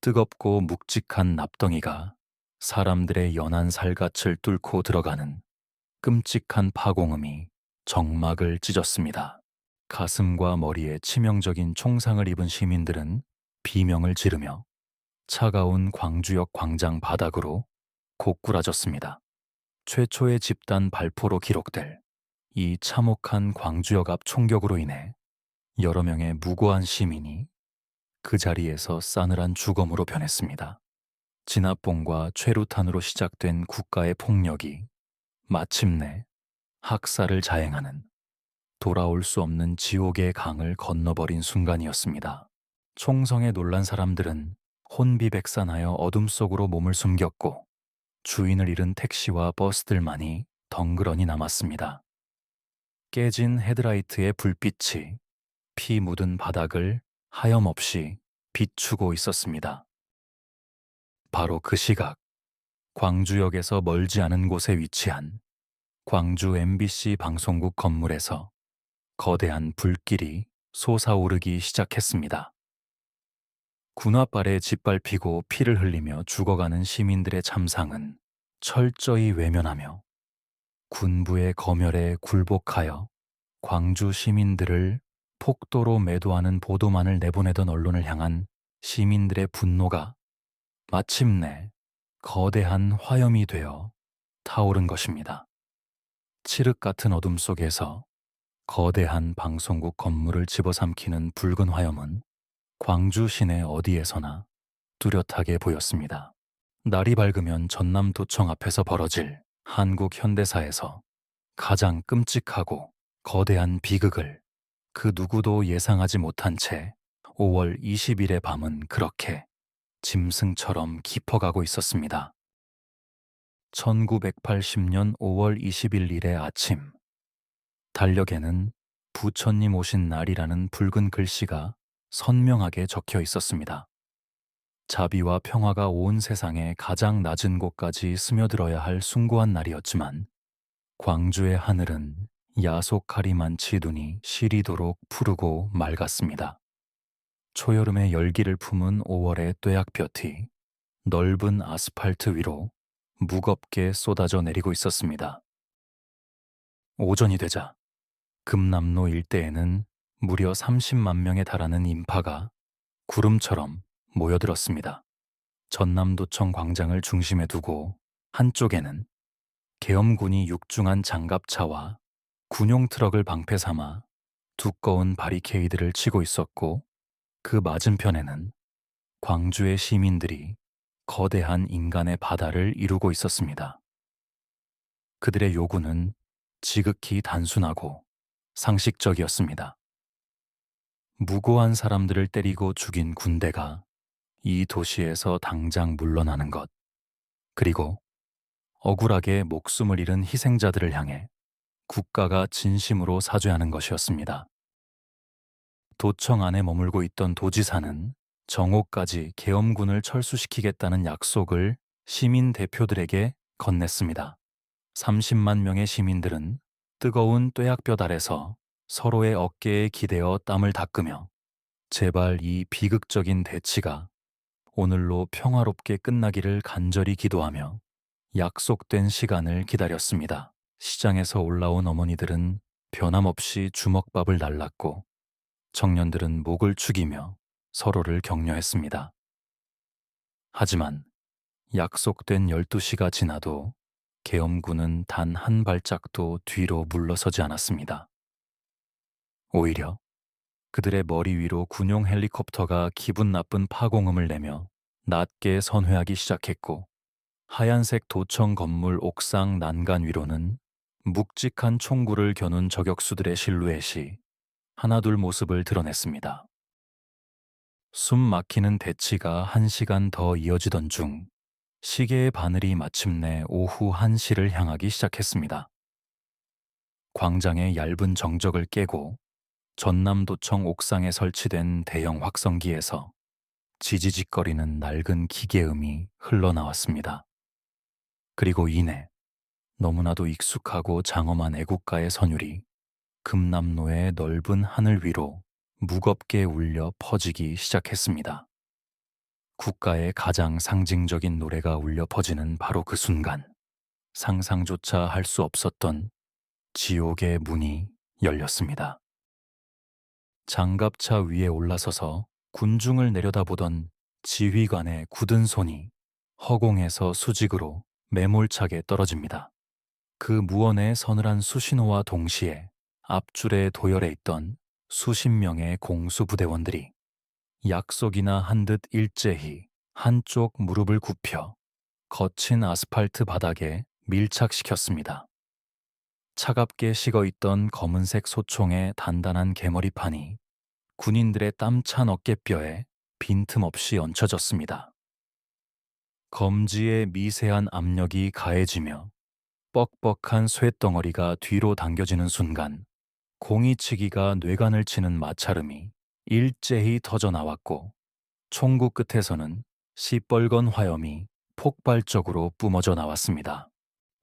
뜨겁고 묵직한 납덩이가 사람들의 연한 살갗을 뚫고 들어가는 끔찍한 파공음이 정막을 찢었습니다. 가슴과 머리에 치명적인 총상을 입은 시민들은 비명을 지르며 차가운 광주역 광장 바닥으로 고꾸라졌습니다. 최초의 집단 발포로 기록될 이 참혹한 광주역 앞 총격으로 인해 여러 명의 무고한 시민이 그 자리에서 싸늘한 죽음으로 변했습니다. 진압봉과 최루탄으로 시작된 국가의 폭력이 마침내 학살을 자행하는 돌아올 수 없는 지옥의 강을 건너버린 순간이었습니다. 총성에 놀란 사람들은 혼비백산하여 어둠 속으로 몸을 숨겼고 주인을 잃은 택시와 버스들만이 덩그러니 남았습니다. 깨진 헤드라이트의 불빛이 피 묻은 바닥을 하염없이 비추고 있었습니다. 바로 그 시각, 광주역에서 멀지 않은 곳에 위치한 광주 MBC 방송국 건물에서 거대한 불길이 솟아오르기 시작했습니다. 군화발에 짓밟히고 피를 흘리며 죽어가는 시민들의 참상은 철저히 외면하며 군부의 검열에 굴복하여 광주 시민들을 폭도로 매도하는 보도만을 내보내던 언론을 향한 시민들의 분노가 마침내 거대한 화염이 되어 타오른 것입니다. 칠흑 같은 어둠 속에서 거대한 방송국 건물을 집어삼키는 붉은 화염은 광주 시내 어디에서나 뚜렷하게 보였습니다. 날이 밝으면 전남도청 앞에서 벌어질 한국 현대사에서 가장 끔찍하고 거대한 비극을 그 누구도 예상하지 못한 채 5월 20일의 밤은 그렇게 짐승처럼 깊어가고 있었습니다. 1980년 5월 21일의 아침, 달력에는 부처님 오신 날이라는 붉은 글씨가 선명하게 적혀 있었습니다. 자비와 평화가 온 세상의 가장 낮은 곳까지 스며들어야 할 숭고한 날이었지만 광주의 하늘은 야속하리 많지 눈이 시리도록 푸르고 맑았습니다. 초여름의 열기를 품은 5월의 뙤약볕이 넓은 아스팔트 위로 무겁게 쏟아져 내리고 있었습니다. 오전이 되자 금남로 일대에는 무려 30만 명에 달하는 인파가 구름처럼 모여들었습니다. 전남도청 광장을 중심에 두고 한쪽에는 계엄군이 육중한 장갑차와 군용 트럭을 방패 삼아 두꺼운 바리케이드를 치고 있었고 그 맞은편에는 광주의 시민들이 거대한 인간의 바다를 이루고 있었습니다. 그들의 요구는 지극히 단순하고 상식적이었습니다. 무고한 사람들을 때리고 죽인 군대가 이 도시에서 당장 물러나는 것, 그리고 억울하게 목숨을 잃은 희생자들을 향해 국가가 진심으로 사죄하는 것이었습니다. 도청 안에 머물고 있던 도지사는 정오까지 계엄군을 철수시키겠다는 약속을 시민 대표들에게 건넸습니다. 30만 명의 시민들은 뜨거운 뙤약볕 아래서 서로의 어깨에 기대어 땀을 닦으며 제발 이 비극적인 대치가 오늘로 평화롭게 끝나기를 간절히 기도하며 약속된 시간을 기다렸습니다. 시장에서 올라온 어머니들은 변함없이 주먹밥을 날랐고 청년들은 목을 축이며 서로를 격려했습니다. 하지만 약속된 12시가 지나도 계엄군은 단 한 발짝도 뒤로 물러서지 않았습니다. 오히려 그들의 머리 위로 군용 헬리콥터가 기분 나쁜 파공음을 내며 낮게 선회하기 시작했고 하얀색 도청 건물 옥상 난간 위로는 묵직한 총구를 겨눈 저격수들의 실루엣이 하나둘 모습을 드러냈습니다. 숨 막히는 대치가 1시간 더 이어지던 중 시계의 바늘이 마침내 오후 1시를 향하기 시작했습니다. 광장의 얇은 정적을 깨고 전남도청 옥상에 설치된 대형 확성기에서 지지직거리는 낡은 기계음이 흘러나왔습니다. 그리고 이내 너무나도 익숙하고 장엄한 애국가의 선율이 금남로의 넓은 하늘 위로 무겁게 울려 퍼지기 시작했습니다. 국가의 가장 상징적인 노래가 울려 퍼지는 바로 그 순간, 상상조차 할 수 없었던 지옥의 문이 열렸습니다. 장갑차 위에 올라서서 군중을 내려다보던 지휘관의 굳은 손이 허공에서 수직으로 매몰차게 떨어집니다. 그 무언의 서늘한 수신호와 동시에 앞줄에 도열해 있던 수십 명의 공수부대원들이 약속이나 한 듯 일제히 한쪽 무릎을 굽혀 거친 아스팔트 바닥에 밀착시켰습니다. 차갑게 식어있던 검은색 소총의 단단한 개머리판이 군인들의 땀찬 어깨뼈에 빈틈없이 얹혀졌습니다. 검지의 미세한 압력이 가해지며 뻑뻑한 쇳덩어리가 뒤로 당겨지는 순간 공이치기가 뇌관을 치는 마찰음이 일제히 터져나왔고 총구 끝에서는 시뻘건 화염이 폭발적으로 뿜어져 나왔습니다.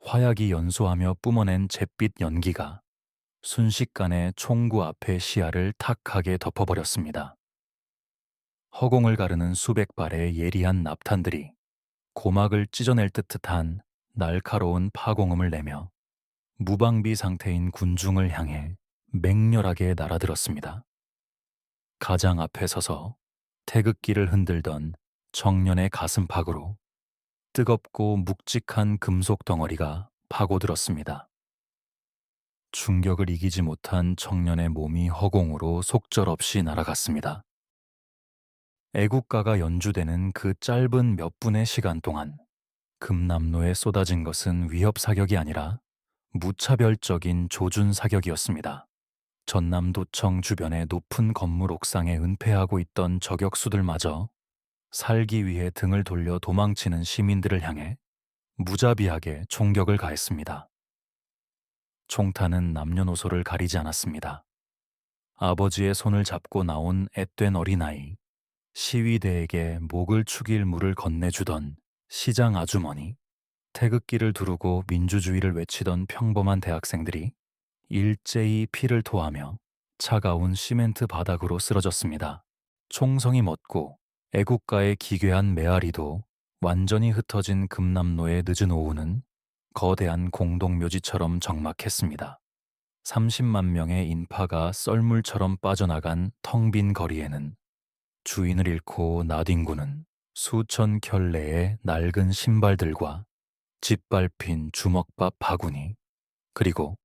화약이 연소하며 뿜어낸 잿빛 연기가 순식간에 총구 앞의 시야를 탁하게 덮어버렸습니다. 허공을 가르는 수백 발의 예리한 납탄들이 고막을 찢어낼 듯한 날카로운 파공음을 내며 무방비 상태인 군중을 향해 맹렬하게 날아들었습니다. 가장 앞에 서서 태극기를 흔들던 청년의 가슴팍으로 뜨겁고 묵직한 금속 덩어리가 파고들었습니다. 충격을 이기지 못한 청년의 몸이 허공으로 속절없이 날아갔습니다. 애국가가 연주되는 그 짧은 몇 분의 시간 동안 금남로에 쏟아진 것은 위협 사격이 아니라 무차별적인 조준 사격이었습니다. 전남도청 주변의 높은 건물 옥상에 은폐하고 있던 저격수들마저 살기 위해 등을 돌려 도망치는 시민들을 향해 무자비하게 총격을 가했습니다. 총탄은 남녀노소를 가리지 않았습니다. 아버지의 손을 잡고 나온 앳된 어린아이, 시위대에게 목을 축일 물을 건네주던 시장 아주머니, 태극기를 두르고 민주주의를 외치던 평범한 대학생들이 일제히 피를 토하며 차가운 시멘트 바닥으로 쓰러졌습니다. 총성이 멎고 애국가의 기괴한 메아리도 완전히 흩어진 금남로의 늦은 오후는 거대한 공동묘지처럼 적막했습니다. 30만 명의 인파가 썰물처럼 빠져나간 텅 빈 거리에는 주인을 잃고 나뒹구는 수천 켤레의 낡은 신발들과 짓밟힌 주먹밥 바구니, 그리고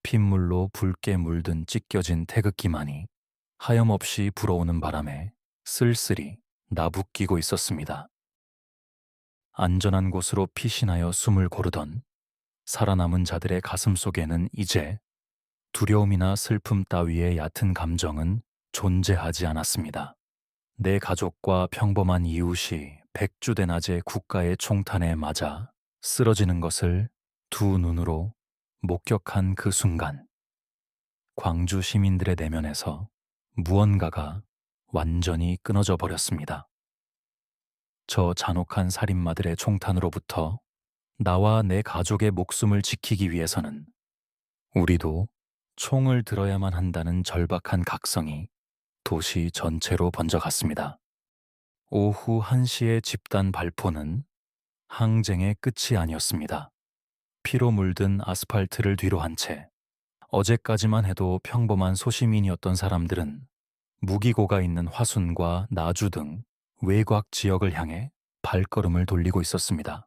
핏물로 붉게 물든 찢겨진 태극기만이 하염없이 불어오는 바람에 쓸쓸히 나부끼고 있었습니다. 안전한 곳으로 피신하여 숨을 고르던 살아남은 자들의 가슴 속에는 이제 두려움이나 슬픔 따위의 얕은 감정은 존재하지 않았습니다. 내 가족과 평범한 이웃이 백주대낮에 국가의 총탄에 맞아 쓰러지는 것을 두 눈으로 목격한 그 순간, 광주 시민들의 내면에서 무언가가 완전히 끊어져 버렸습니다. 저 잔혹한 살인마들의 총탄으로부터 나와 내 가족의 목숨을 지키기 위해서는 우리도 총을 들어야만 한다는 절박한 각성이 도시 전체로 번져갔습니다. 오후 1시의 집단 발포는 항쟁의 끝이 아니었습니다. 피로 물든 아스팔트를 뒤로 한 채 어제까지만 해도 평범한 소시민이었던 사람들은 무기고가 있는 화순과 나주 등 외곽 지역을 향해 발걸음을 돌리고 있었습니다.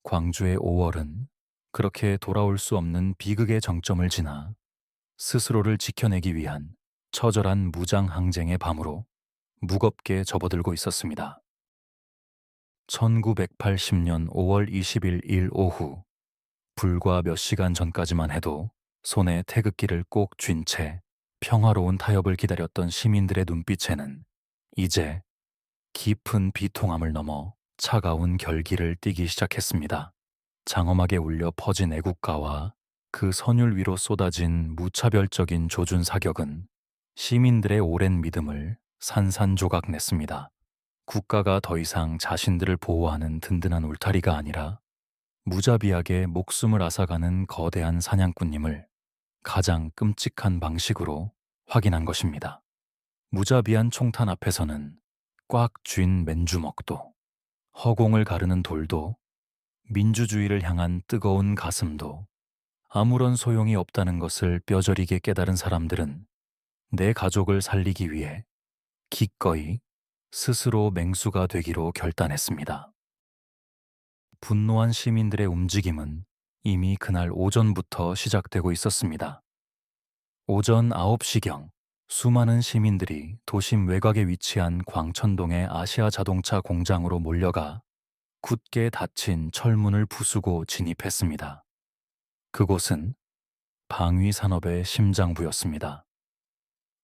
광주의 5월은 그렇게 돌아올 수 없는 비극의 정점을 지나 스스로를 지켜내기 위한 처절한 무장 항쟁의 밤으로 무겁게 접어들고 있었습니다. 1980년 5월 20일 일 오후, 불과 몇 시간 전까지만 해도 손에 태극기를 꼭 쥔 채 평화로운 타협을 기다렸던 시민들의 눈빛에는 이제 깊은 비통함을 넘어 차가운 결기를 띠기 시작했습니다. 장엄하게 울려 퍼진 애국가와 그 선율 위로 쏟아진 무차별적인 조준 사격은 시민들의 오랜 믿음을 산산조각 냈습니다. 국가가 더 이상 자신들을 보호하는 든든한 울타리가 아니라 무자비하게 목숨을 앗아가는 거대한 사냥꾼님을 가장 끔찍한 방식으로 확인한 것입니다. 무자비한 총탄 앞에서는 꽉 쥔 맨주먹도, 허공을 가르는 돌도, 민주주의를 향한 뜨거운 가슴도 아무런 소용이 없다는 것을 뼈저리게 깨달은 사람들은 내 가족을 살리기 위해 기꺼이 스스로 맹수가 되기로 결단했습니다. 분노한 시민들의 움직임은 이미 그날 오전부터 시작되고 있었습니다. 오전 9시경 수많은 시민들이 도심 외곽에 위치한 광천동의 아시아 자동차 공장으로 몰려가 굳게 닫힌 철문을 부수고 진입했습니다. 그곳은 방위 산업의 심장부였습니다.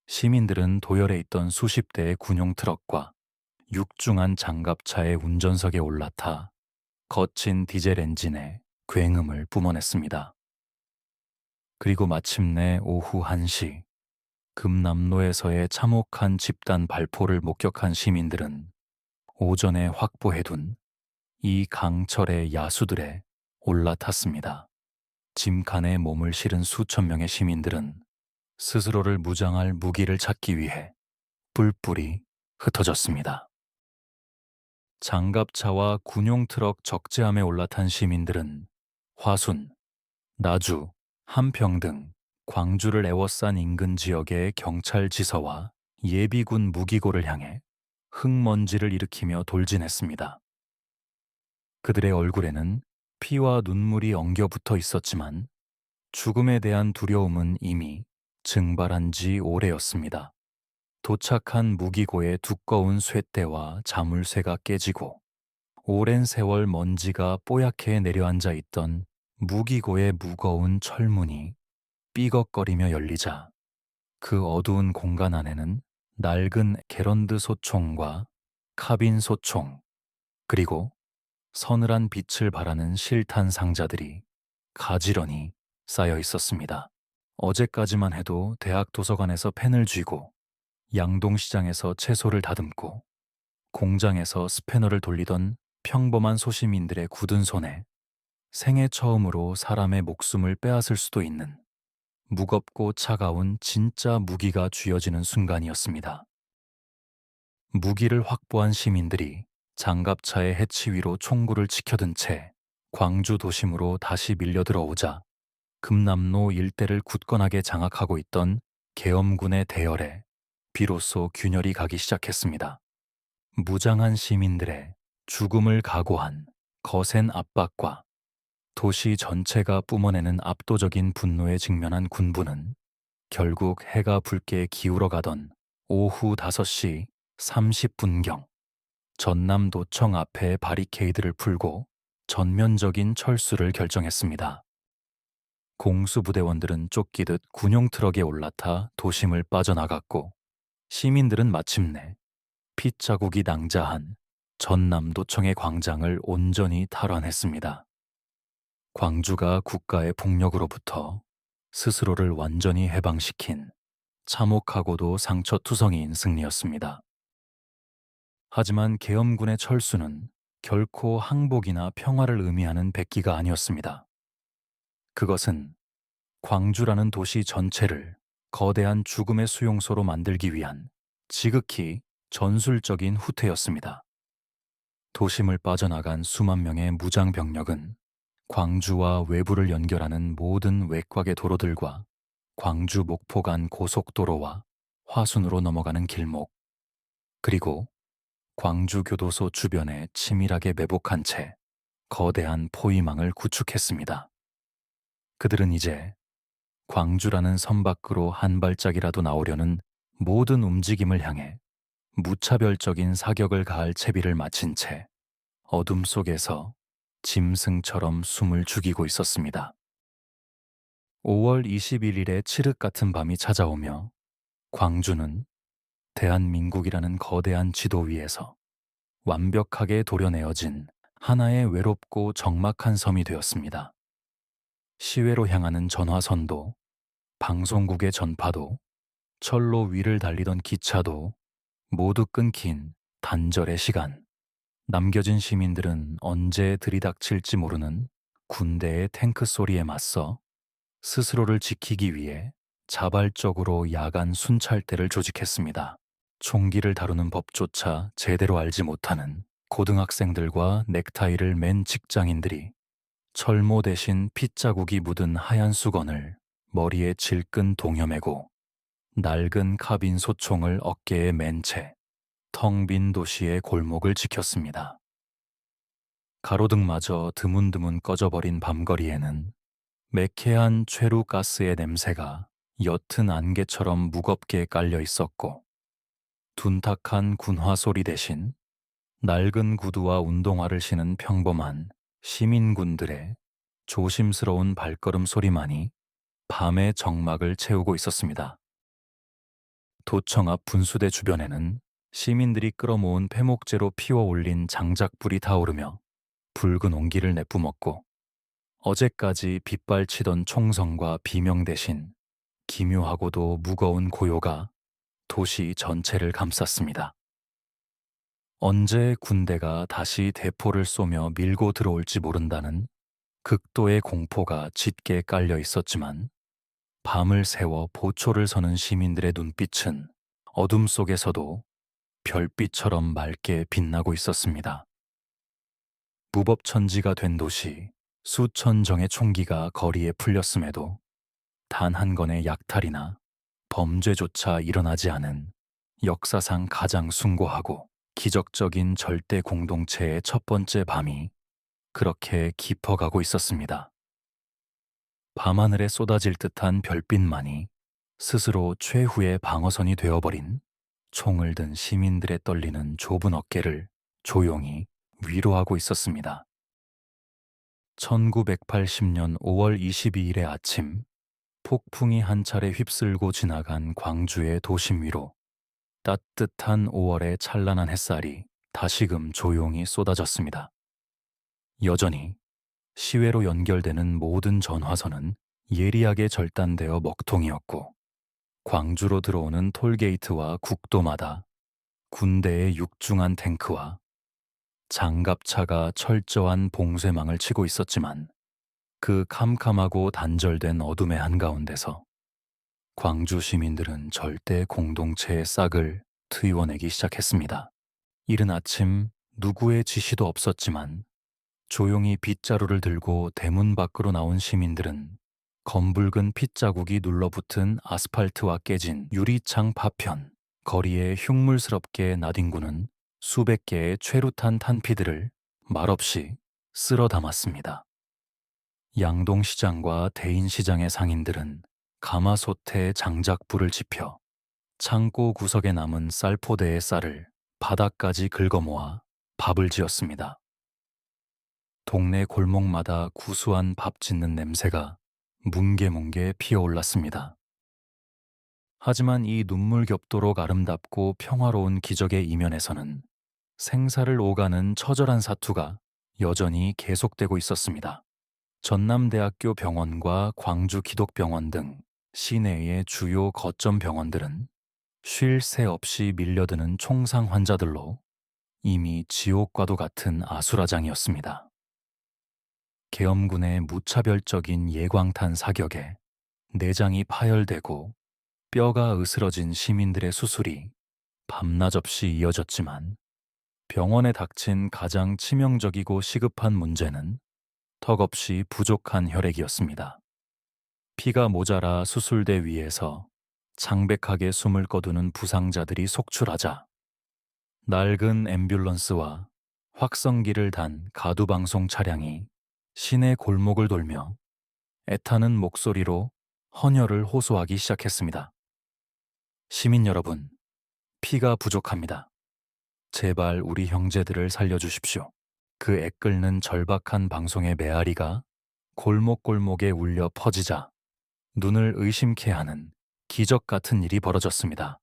시민들은 도열해 있던 수십 대의 군용 트럭과 육중한 장갑차의 운전석에 올라타 거친 디젤 엔진에 굉음을 뿜어냈습니다. 그리고 마침내 오후 1시 금남로에서의 참혹한 집단 발포를 목격한 시민들은 오전에 확보해둔 이 강철의 야수들에 올라탔습니다. 짐칸에 몸을 실은 수천 명의 시민들은 스스로를 무장할 무기를 찾기 위해 뿔뿔이 흩어졌습니다. 장갑차와 군용 트럭 적재함에 올라탄 시민들은 화순, 나주, 함평 등 광주를 에워싼 인근 지역의 경찰 지서와 예비군 무기고를 향해 흙먼지를 일으키며 돌진했습니다. 그들의 얼굴에는 피와 눈물이 엉겨붙어 있었지만 죽음에 대한 두려움은 이미 증발한 지 오래였습니다. 도착한 무기고의 두꺼운 쇳대와 자물쇠가 깨지고 오랜 세월 먼지가 뽀얗게 내려앉아 있던 무기고의 무거운 철문이 삐걱거리며 열리자 그 어두운 공간 안에는 낡은 게런드 소총과 카빈 소총, 그리고 서늘한 빛을 발하는 실탄 상자들이 가지런히 쌓여 있었습니다. 어제까지만 해도 대학 도서관에서 펜을 쥐고 양동시장에서 채소를 다듬고 공장에서 스패너를 돌리던 평범한 소시민들의 굳은 손에 생애 처음으로 사람의 목숨을 빼앗을 수도 있는 무겁고 차가운 진짜 무기가 쥐어지는 순간이었습니다. 무기를 확보한 시민들이 장갑차의 해치 위로 총구를 치켜든 채 광주 도심으로 다시 밀려들어오자 금남로 일대를 굳건하게 장악하고 있던 계엄군의 대열에 비로소 균열이 가기 시작했습니다. 무장한 시민들의 죽음을 각오한 거센 압박과 도시 전체가 뿜어내는 압도적인 분노에 직면한 군부는 결국 해가 붉게 기울어가던 오후 5시 30분경 전남도청 앞에 바리케이드를 풀고 전면적인 철수를 결정했습니다. 공수부대원들은 쫓기듯 군용 트럭에 올라타 도심을 빠져나갔고 시민들은 마침내 핏자국이 낭자한 전남도청의 광장을 온전히 탈환했습니다. 광주가 국가의 폭력으로부터 스스로를 완전히 해방시킨 참혹하고도 상처투성이인 승리였습니다. 하지만 계엄군의 철수는 결코 항복이나 평화를 의미하는 백기가 아니었습니다. 그것은 광주라는 도시 전체를 거대한 죽음의 수용소로 만들기 위한 지극히 전술적인 후퇴였습니다. 도심을 빠져나간 수만 명의 무장 병력은 광주와 외부를 연결하는 모든 외곽의 도로들과 광주 목포 간 고속도로와 화순으로 넘어가는 길목, 그리고 광주 교도소 주변에 치밀하게 매복한 채 거대한 포위망을 구축했습니다. 그들은 이제 광주라는 섬 밖으로 한 발짝이라도 나오려는 모든 움직임을 향해 무차별적인 사격을 가할 채비를 마친 채 어둠 속에서 짐승처럼 숨을 죽이고 있었습니다. 5월 21일의 칠흑 같은 밤이 찾아오며 광주는 대한민국이라는 거대한 지도 위에서 완벽하게 도려내어진 하나의 외롭고 적막한 섬이 되었습니다. 시외로 향하는 전화선도, 방송국의 전파도, 철로 위를 달리던 기차도 모두 끊긴 단절의 시간. 남겨진 시민들은 언제 들이닥칠지 모르는 군대의 탱크 소리에 맞서 스스로를 지키기 위해 자발적으로 야간 순찰대를 조직했습니다. 총기를 다루는 법조차 제대로 알지 못하는 고등학생들과 넥타이를 맨 직장인들이 철모 대신 핏자국이 묻은 하얀 수건을 머리에 질끈 동여매고 낡은 카빈 소총을 어깨에 맨 채 텅 빈 도시의 골목을 지켰습니다. 가로등마저 드문드문 꺼져버린 밤거리에는 매캐한 최루가스의 냄새가 옅은 안개처럼 무겁게 깔려 있었고, 둔탁한 군화 소리 대신 낡은 구두와 운동화를 신은 평범한 시민군들의 조심스러운 발걸음 소리만이 밤의 정막을 채우고 있었습니다. 도청 앞 분수대 주변에는 시민들이 끌어모은 폐목재로 피워올린 장작불이 타오르며 붉은 온기를 내뿜었고, 어제까지 빗발치던 총성과 비명 대신 기묘하고도 무거운 고요가 도시 전체를 감쌌습니다. 언제 군대가 다시 대포를 쏘며 밀고 들어올지 모른다는 극도의 공포가 짙게 깔려 있었지만, 밤을 새워 보초를 서는 시민들의 눈빛은 어둠 속에서도 별빛처럼 맑게 빛나고 있었습니다. 무법천지가 된 도시, 수천 정의 총기가 거리에 풀렸음에도 단 한 건의 약탈이나 범죄조차 일어나지 않은 역사상 가장 숭고하고 기적적인 절대 공동체의 첫 번째 밤이 그렇게 깊어가고 있었습니다. 밤하늘에 쏟아질 듯한 별빛만이 스스로 최후의 방어선이 되어버린 총을 든 시민들의 떨리는 좁은 어깨를 조용히 위로하고 있었습니다. 1980년 5월 22일의 아침, 폭풍이 한 차례 휩쓸고 지나간 광주의 도심 위로 따뜻한 5월의 찬란한 햇살이 다시금 조용히 쏟아졌습니다. 여전히 시외로 연결되는 모든 전화선은 예리하게 절단되어 먹통이었고, 광주로 들어오는 톨게이트와 국도마다 군대의 육중한 탱크와 장갑차가 철저한 봉쇄망을 치고 있었지만, 그 캄캄하고 단절된 어둠의 한가운데서 광주 시민들은 절대 공동체의 싹을 트이워내기 시작했습니다. 이른 아침 누구의 지시도 없었지만 조용히 빗자루를 들고 대문 밖으로 나온 시민들은 검붉은 핏자국이 눌러붙은 아스팔트와 깨진 유리창 파편, 거리에 흉물스럽게 나뒹구는 수백 개의 최루탄 탄피들을 말없이 쓸어 담았습니다. 양동시장과 대인시장의 상인들은 가마솥에 장작불을 지펴 창고 구석에 남은 쌀포대의 쌀을 바닥까지 긁어모아 밥을 지었습니다. 동네 골목마다 구수한 밥 짓는 냄새가 뭉게뭉게 피어올랐습니다. 하지만 이 눈물겹도록 아름답고 평화로운 기적의 이면에서는 생사를 오가는 처절한 사투가 여전히 계속되고 있었습니다. 전남대학교 병원과 광주기독병원 등 시내의 주요 거점 병원들은 쉴 새 없이 밀려드는 총상 환자들로 이미 지옥과도 같은 아수라장이었습니다. 계엄군의 무차별적인 예광탄 사격에 내장이 파열되고 뼈가 으스러진 시민들의 수술이 밤낮 없이 이어졌지만, 병원에 닥친 가장 치명적이고 시급한 문제는 턱없이 부족한 혈액이었습니다. 피가 모자라 수술대 위에서 창백하게 숨을 거두는 부상자들이 속출하자 낡은 앰뷸런스와 확성기를 단 가두방송 차량이 시내 골목을 돌며 애타는 목소리로 헌혈을 호소하기 시작했습니다. 시민 여러분, 피가 부족합니다. 제발 우리 형제들을 살려주십시오. 그 애끓는 절박한 방송의 메아리가 골목골목에 울려 퍼지자 눈을 의심케 하는 기적 같은 일이 벌어졌습니다.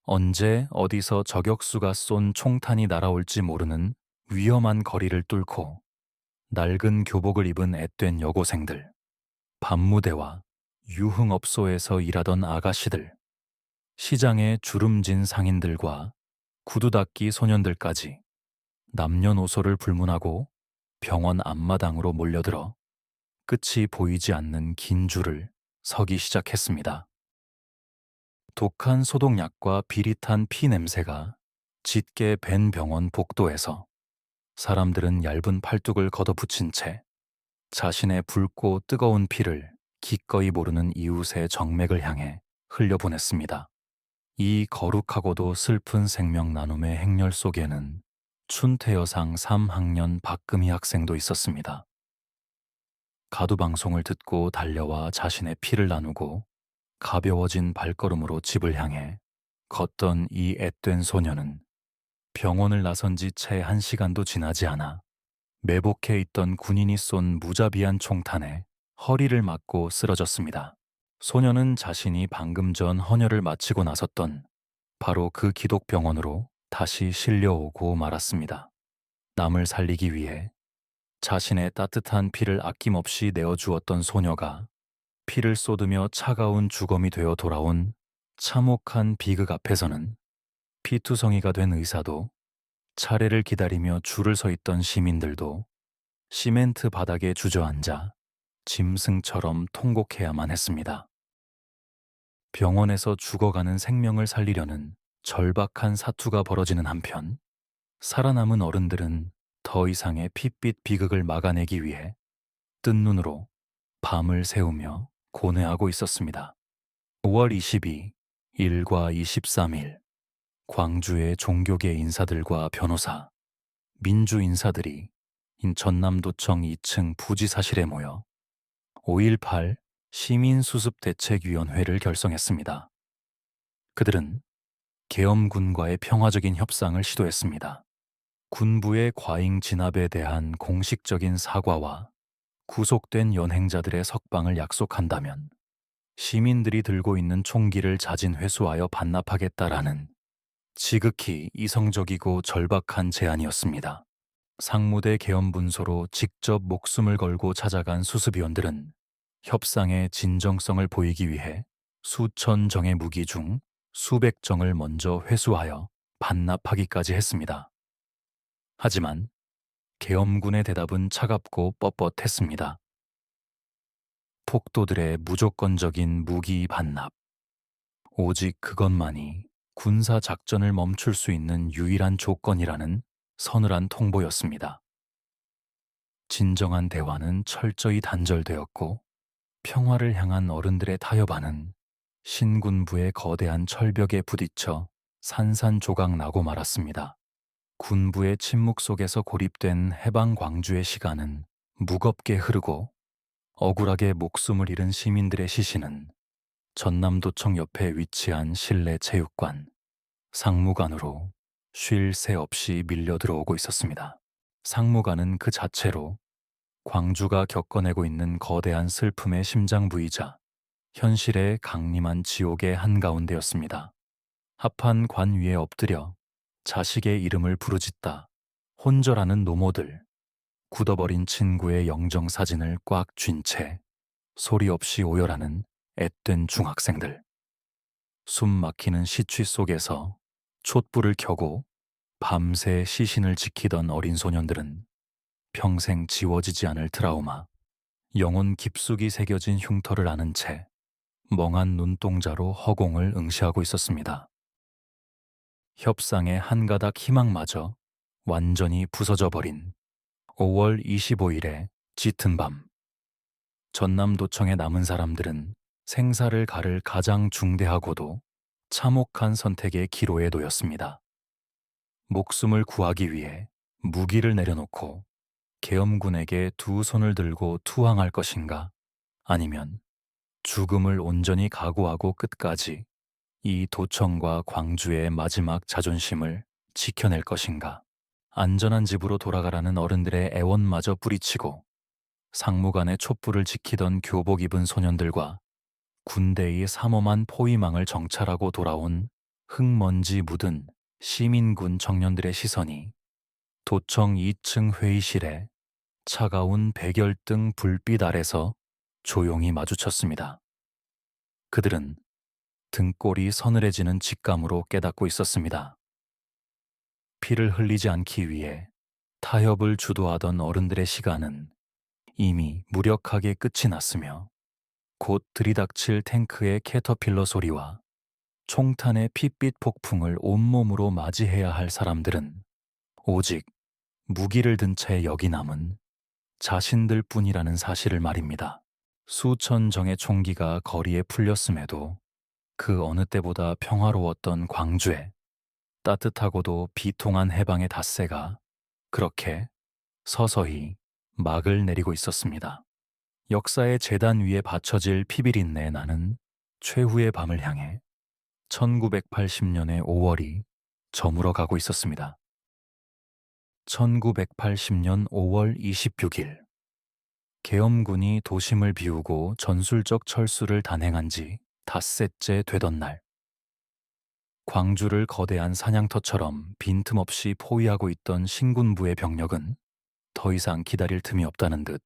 언제 어디서 저격수가 쏜 총탄이 날아올지 모르는 위험한 거리를 뚫고 낡은 교복을 입은 앳된 여고생들, 밤무대와 유흥업소에서 일하던 아가씨들, 시장의 주름진 상인들과 구두닦이 소년들까지 남녀노소를 불문하고 병원 앞마당으로 몰려들어 끝이 보이지 않는 긴 줄을 서기 시작했습니다. 독한 소독약과 비릿한 피 냄새가 짙게 밴 병원 복도에서 사람들은 얇은 팔뚝을 걷어붙인 채 자신의 붉고 뜨거운 피를 기꺼이 모르는 이웃의 정맥을 향해 흘려보냈습니다. 이 거룩하고도 슬픈 생명 나눔의 행렬 속에는 춘태여상 3학년 박금희 학생도 있었습니다. 가두방송을 듣고 달려와 자신의 피를 나누고 가벼워진 발걸음으로 집을 향해 걷던 이 앳된 소녀는 병원을 나선 지 채 1시간도 지나지 않아 매복해 있던 군인이 쏜 무자비한 총탄에 허리를 맞고 쓰러졌습니다. 소녀는 자신이 방금 전 헌혈을 마치고 나섰던 바로 그 기독병원으로 다시 실려오고 말았습니다. 남을 살리기 위해 자신의 따뜻한 피를 아낌없이 내어주었던 소녀가 피를 쏟으며 차가운 주검이 되어 돌아온 참혹한 비극 앞에서는 피투성이가 된 의사도, 차례를 기다리며 줄을 서 있던 시민들도 시멘트 바닥에 주저앉아 짐승처럼 통곡해야만 했습니다. 병원에서 죽어가는 생명을 살리려는 절박한 사투가 벌어지는 한편, 살아남은 어른들은 더 이상의 핏빛 비극을 막아내기 위해 뜬 눈으로 밤을 새우며 고뇌하고 있었습니다. 5월 22일, 1과 23일, 광주의 종교계 인사들과 변호사, 민주 인사들이 전남도청 2층 부지사실에 모여 5.18 시민수습대책위원회를 결성했습니다. 그들은 계엄군과의 평화적인 협상을 시도했습니다. 군부의 과잉 진압에 대한 공식적인 사과와 구속된 연행자들의 석방을 약속한다면 시민들이 들고 있는 총기를 자진 회수하여 반납하겠다라는 지극히 이성적이고 절박한 제안이었습니다. 상무대 계엄분소로 직접 목숨을 걸고 찾아간 수습위원들은 협상의 진정성을 보이기 위해 수천 정의 무기 중 수백 정을 먼저 회수하여 반납하기까지 했습니다. 하지만 계엄군의 대답은 차갑고 뻣뻣했습니다. 폭도들의 무조건적인 무기 반납, 오직 그것만이 군사 작전을 멈출 수 있는 유일한 조건이라는 서늘한 통보였습니다. 진정한 대화는 철저히 단절되었고 평화를 향한 어른들의 타협안은 신군부의 거대한 철벽에 부딪혀 산산조각 나고 말았습니다. 군부의 침묵 속에서 고립된 해방 광주의 시간은 무겁게 흐르고 억울하게 목숨을 잃은 시민들의 시신은 전남도청 옆에 위치한 실내 체육관, 상무관으로 쉴 새 없이 밀려 들어오고 있었습니다. 상무관은 그 자체로 광주가 겪어내고 있는 거대한 슬픔의 심장부이자 현실의 강림한 지옥의 한가운데였습니다. 합한 관 위에 엎드려 자식의 이름을 부르짖다 혼절하는 노모들, 굳어버린 친구의 영정사진을 꽉 쥔 채 소리 없이 오열하는 앳된 중학생들, 숨 막히는 시취 속에서 촛불을 켜고 밤새 시신을 지키던 어린 소년들은 평생 지워지지 않을 트라우마, 영혼 깊숙이 새겨진 흉터를 아는 채 멍한 눈동자로 허공을 응시하고 있었습니다. 협상의 한 가닥 희망마저 완전히 부서져 버린 5월 25일의 짙은 밤. 전남도청에 남은 사람들은 생사를 가를 가장 중대하고도 참혹한 선택의 기로에 놓였습니다. 목숨을 구하기 위해 무기를 내려놓고 계엄군에게 두 손을 들고 투항할 것인가, 아니면 죽음을 온전히 각오하고 끝까지 이 도청과 광주의 마지막 자존심을 지켜낼 것인가. 안전한 집으로 돌아가라는 어른들의 애원마저 뿌리치고 상무관의 촛불을 지키던 교복 입은 소년들과 군대의 삼엄한 포위망을 정찰하고 돌아온 흙먼지 묻은 시민군 청년들의 시선이 도청 2층 회의실에 차가운 백열등 불빛 아래서 조용히 마주쳤습니다. 그들은 등골이 서늘해지는 직감으로 깨닫고 있었습니다. 피를 흘리지 않기 위해 타협을 주도하던 어른들의 시간은 이미 무력하게 끝이 났으며 곧 들이닥칠 탱크의 캐터필러 소리와 총탄의 핏빛 폭풍을 온몸으로 맞이해야 할 사람들은 오직 무기를 든 채 여기 남은 자신들 뿐이라는 사실을 말입니다. 수천 정의 총기가 거리에 풀렸음에도 그 어느 때보다 평화로웠던 광주에 따뜻하고도 비통한 해방의 닷새가 그렇게 서서히 막을 내리고 있었습니다. 역사의 재단 위에 받쳐질 피비린내 나는 최후의 밤을 향해 1980년의 5월이 저물어 가고 있었습니다. 1980년 5월 26일, 계엄군이 도심을 비우고 전술적 철수를 단행한 지 닷새째 되던 날, 광주를 거대한 사냥터처럼 빈틈없이 포위하고 있던 신군부의 병력은 더 이상 기다릴 틈이 없다는 듯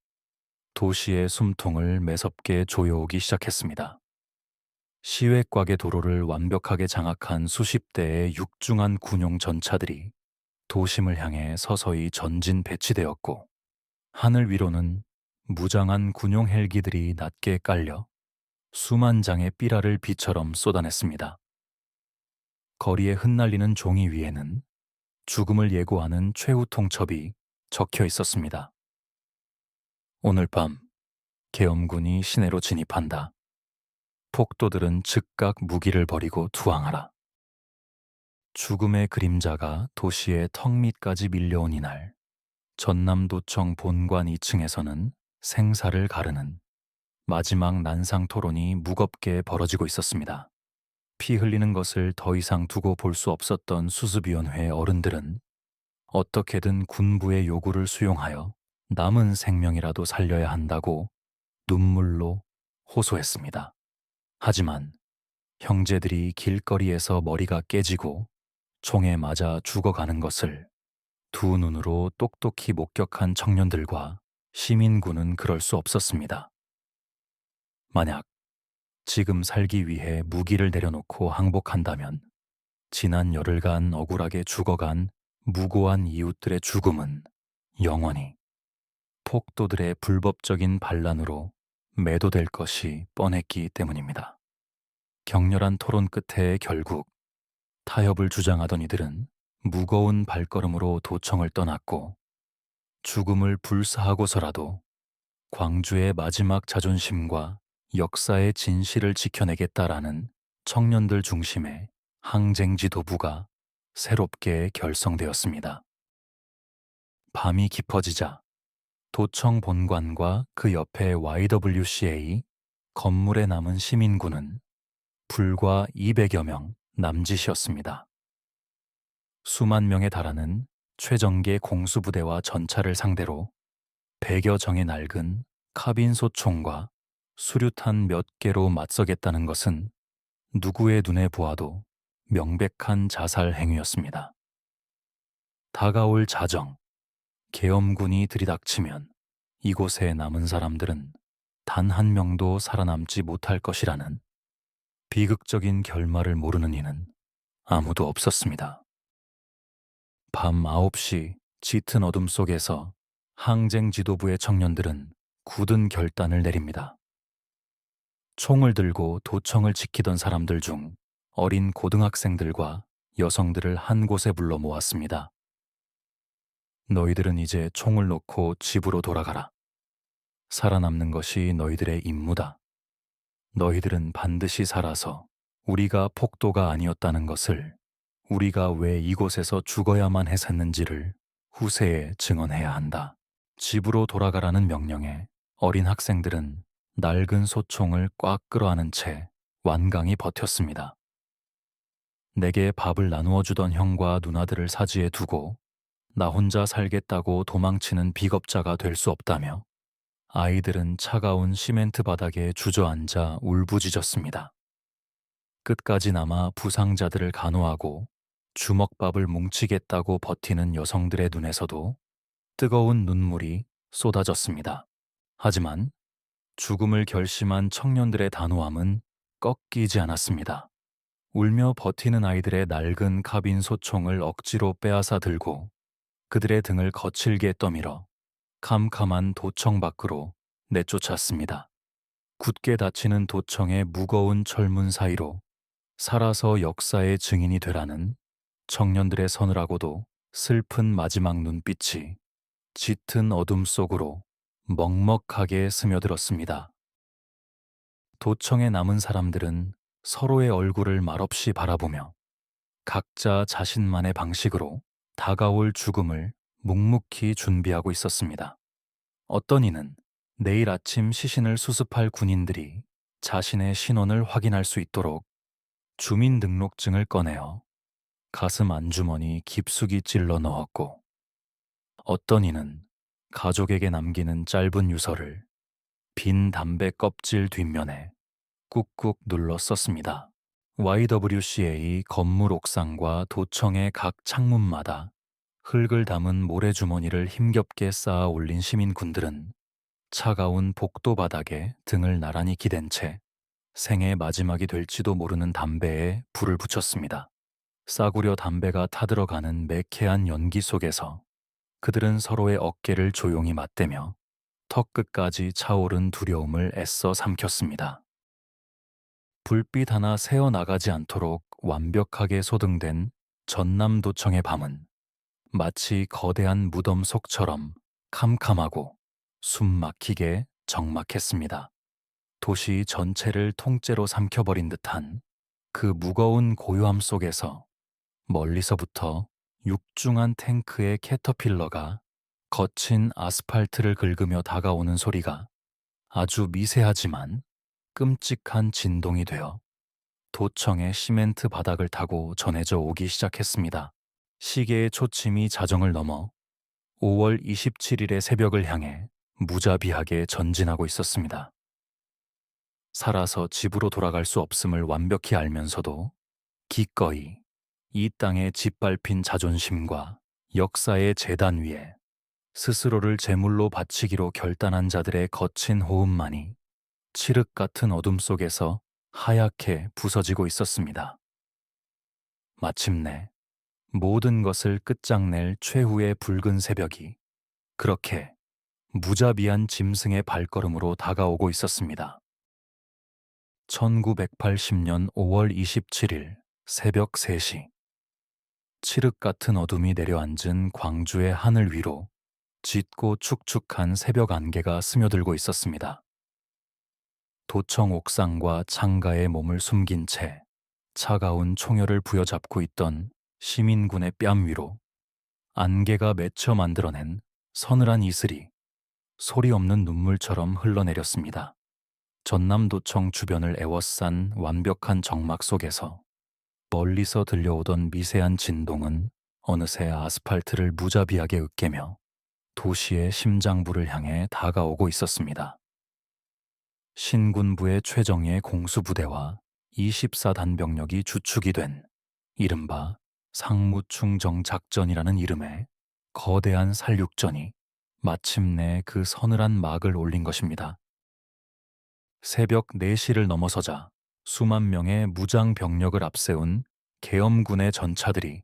도시의 숨통을 매섭게 조여오기 시작했습니다. 시외곽의 도로를 완벽하게 장악한 수십 대의 육중한 군용 전차들이 도심을 향해 서서히 전진 배치되었고, 하늘 위로는 무장한 군용 헬기들이 낮게 깔려 수만 장의 삐라를 비처럼 쏟아냈습니다. 거리에 흩날리는 종이 위에는 죽음을 예고하는 최후 통첩이 적혀 있었습니다. 오늘 밤 계엄군이 시내로 진입한다. 폭도들은 즉각 무기를 버리고 투항하라. 죽음의 그림자가 도시의 턱 밑까지 밀려온 이날, 전남도청 본관 2층에서는 생사를 가르는 마지막 난상 토론이 무겁게 벌어지고 있었습니다. 피 흘리는 것을 더 이상 두고 볼 수 없었던 수습위원회 어른들은 어떻게든 군부의 요구를 수용하여 남은 생명이라도 살려야 한다고 눈물로 호소했습니다. 하지만 형제들이 길거리에서 머리가 깨지고 총에 맞아 죽어가는 것을 두 눈으로 똑똑히 목격한 청년들과 시민군은 그럴 수 없었습니다. 만약 지금 살기 위해 무기를 내려놓고 항복한다면 지난 열흘간 억울하게 죽어간 무고한 이웃들의 죽음은 영원히 폭도들의 불법적인 반란으로 매도될 것이 뻔했기 때문입니다. 격렬한 토론 끝에 결국 타협을 주장하던 이들은 무거운 발걸음으로 도청을 떠났고, 죽음을 불사하고서라도 광주의 마지막 자존심과 역사의 진실을 지켜내겠다라는 청년들 중심의 항쟁 지도부가 새롭게 결성되었습니다. 밤이 깊어지자 도청 본관과 그 옆에 YWCA 건물에 남은 시민군은 불과 200여 명 남짓이었습니다. 수만 명에 달하는 최정계 공수부대와 전차를 상대로 100여 정의 낡은 카빈 소총과 수류탄 몇 개로 맞서겠다는 것은 누구의 눈에 보아도 명백한 자살 행위였습니다. 다가올 자정, 계엄군이 들이닥치면 이곳에 남은 사람들은 단 한 명도 살아남지 못할 것이라는 비극적인 결말을 모르는 이는 아무도 없었습니다. 밤 9시 짙은 어둠 속에서 항쟁 지도부의 청년들은 굳은 결단을 내립니다. 총을 들고 도청을 지키던 사람들 중 어린 고등학생들과 여성들을 한 곳에 불러 모았습니다. 너희들은 이제 총을 놓고 집으로 돌아가라. 살아남는 것이 너희들의 임무다. 너희들은 반드시 살아서 우리가 폭도가 아니었다는 것을, 우리가 왜 이곳에서 죽어야만 했었는지를 후세에 증언해야 한다. 집으로 돌아가라는 명령에 어린 학생들은 낡은 소총을 꽉 끌어안은 채 완강히 버텼습니다. 내게 밥을 나누어 주던 형과 누나들을 사지에 두고 나 혼자 살겠다고 도망치는 비겁자가 될 수 없다며 아이들은 차가운 시멘트 바닥에 주저앉아 울부짖었습니다. 끝까지 남아 부상자들을 간호하고 주먹밥을 뭉치겠다고 버티는 여성들의 눈에서도 뜨거운 눈물이 쏟아졌습니다. 하지만 죽음을 결심한 청년들의 단호함은 꺾이지 않았습니다. 울며 버티는 아이들의 낡은 카빈 소총을 억지로 빼앗아 들고 그들의 등을 거칠게 떠밀어 캄캄한 도청 밖으로 내쫓았습니다. 굳게 닫히는 도청의 무거운 철문 사이로 살아서 역사의 증인이 되라는 청년들의 서늘하고도 슬픈 마지막 눈빛이 짙은 어둠 속으로 먹먹하게 스며들었습니다. 도청에 남은 사람들은 서로의 얼굴을 말없이 바라보며 각자 자신만의 방식으로 다가올 죽음을 묵묵히 준비하고 있었습니다. 어떤 이는 내일 아침 시신을 수습할 군인들이 자신의 신원을 확인할 수 있도록 주민등록증을 꺼내어 가슴 안주머니 깊숙이 찔러 넣었고, 어떤 이는 가족에게 남기는 짧은 유서를 빈 담배 껍질 뒷면에 꾹꾹 눌러 썼습니다. YWCA 건물 옥상과 도청의 각 창문마다 흙을 담은 모래주머니를 힘겹게 쌓아 올린 시민군들은 차가운 복도 바닥에 등을 나란히 기댄 채 생의 마지막이 될지도 모르는 담배에 불을 붙였습니다. 싸구려 담배가 타들어가는 매캐한 연기 속에서 그들은 서로의 어깨를 조용히 맞대며 턱끝까지 차오른 두려움을 애써 삼켰습니다. 불빛 하나 새어나가지 않도록 완벽하게 소등된 전남도청의 밤은 마치 거대한 무덤 속처럼 캄캄하고 숨막히게 적막했습니다. 도시 전체를 통째로 삼켜버린 듯한 그 무거운 고요함 속에서 멀리서부터 육중한 탱크의 캐터필러가 거친 아스팔트를 긁으며 다가오는 소리가 아주 미세하지만 끔찍한 진동이 되어 도청의 시멘트 바닥을 타고 전해져 오기 시작했습니다. 시계의 초침이 자정을 넘어 5월 27일의 새벽을 향해 무자비하게 전진하고 있었습니다. 살아서 집으로 돌아갈 수 없음을 완벽히 알면서도 기꺼이 이 땅에 짓밟힌 자존심과 역사의 재단 위에 스스로를 제물로 바치기로 결단한 자들의 거친 호흡만이 칠흑 같은 어둠 속에서 하얗게 부서지고 있었습니다. 마침내 모든 것을 끝장낼 최후의 붉은 새벽이 그렇게 무자비한 짐승의 발걸음으로 다가오고 있었습니다. 1980년 5월 27일 새벽 3시, 칠흑 같은 어둠이 내려앉은 광주의 하늘 위로 짙고 축축한 새벽 안개가 스며들고 있었습니다. 도청 옥상과 창가에 몸을 숨긴 채 차가운 총열을 부여잡고 있던 시민군의 뺨 위로 안개가 맺혀 만들어낸 서늘한 이슬이 소리 없는 눈물처럼 흘러내렸습니다. 전남도청 주변을 에워싼 완벽한 정막 속에서 멀리서 들려오던 미세한 진동은 어느새 아스팔트를 무자비하게 으깨며 도시의 심장부를 향해 다가오고 있었습니다. 신군부의 최정예 공수부대와 24단병력이 주축이 된 이른바 상무충정 작전이라는 이름의 거대한 살육전이 마침내 그 서늘한 막을 올린 것입니다. 새벽 4시를 넘어서자 수만 명의 무장 병력을 앞세운 계엄군의 전차들이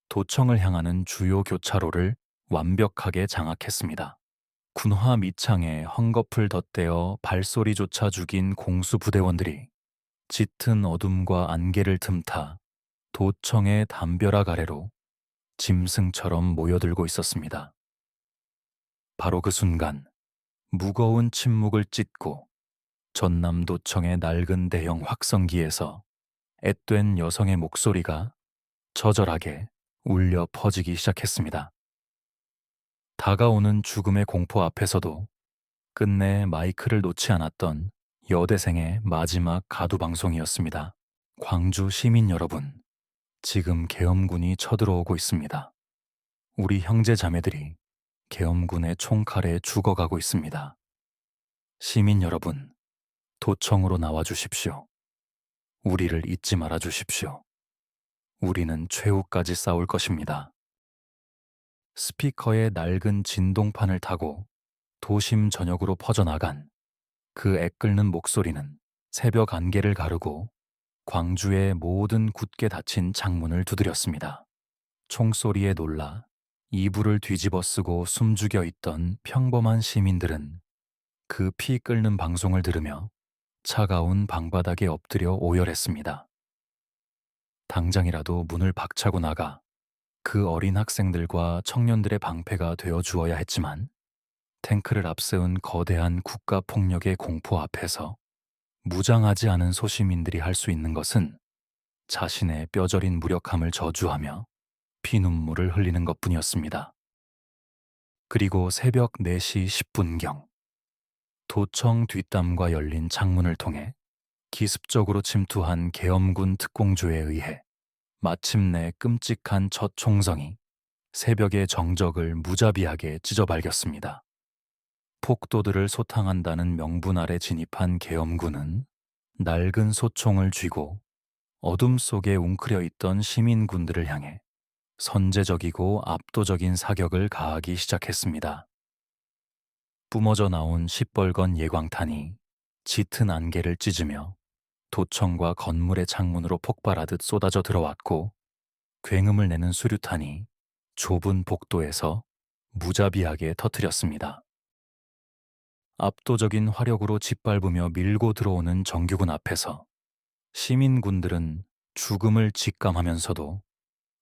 도청을 향하는 주요 교차로를 완벽하게 장악했습니다. 군화 밑창에 헝겊을 덧대어 발소리조차 죽인 공수부대원들이 짙은 어둠과 안개를 틈타 도청의 담벼락 아래로 짐승처럼 모여들고 있었습니다. 바로 그 순간 무거운 침묵을 찢고 전남도청의 낡은 대형 확성기에서 앳된 여성의 목소리가 처절하게 울려 퍼지기 시작했습니다. 다가오는 죽음의 공포 앞에서도 끝내 마이크를 놓지 않았던 여대생의 마지막 가두방송이었습니다. 광주 시민 여러분, 지금 계엄군이 쳐들어오고 있습니다. 우리 형제 자매들이 계엄군의 총칼에 죽어가고 있습니다. 시민 여러분, 도청으로 나와 주십시오. 우리를 잊지 말아 주십시오. 우리는 최후까지 싸울 것입니다. 스피커의 낡은 진동판을 타고 도심 전역으로 퍼져나간 그 애끓는 목소리는 새벽 안개를 가르고 광주의 모든 굳게 닫힌 창문을 두드렸습니다. 총소리에 놀라 이불을 뒤집어 쓰고 숨죽여 있던 평범한 시민들은 그 피 끓는 방송을 들으며 차가운 방바닥에 엎드려 오열했습니다. 당장이라도 문을 박차고 나가 그 어린 학생들과 청년들의 방패가 되어 주어야 했지만 탱크를 앞세운 거대한 국가폭력의 공포 앞에서 무장하지 않은 소시민들이 할 수 있는 것은 자신의 뼈저린 무력함을 저주하며 피눈물을 흘리는 것뿐이었습니다. 그리고 새벽 4시 10분경 도청 뒷담과 열린 창문을 통해 기습적으로 침투한 계엄군 특공조에 의해 마침내 끔찍한 첫 총성이 새벽의 정적을 무자비하게 찢어발겼습니다. 폭도들을 소탕한다는 명분 아래 진입한 계엄군은 낡은 소총을 쥐고 어둠 속에 웅크려 있던 시민군들을 향해 선제적이고 압도적인 사격을 가하기 시작했습니다. 뿜어져 나온 시뻘건 예광탄이 짙은 안개를 찢으며 도청과 건물의 창문으로 폭발하듯 쏟아져 들어왔고, 굉음을 내는 수류탄이 좁은 복도에서 무자비하게 터뜨렸습니다. 압도적인 화력으로 짓밟으며 밀고 들어오는 정규군 앞에서 시민군들은 죽음을 직감하면서도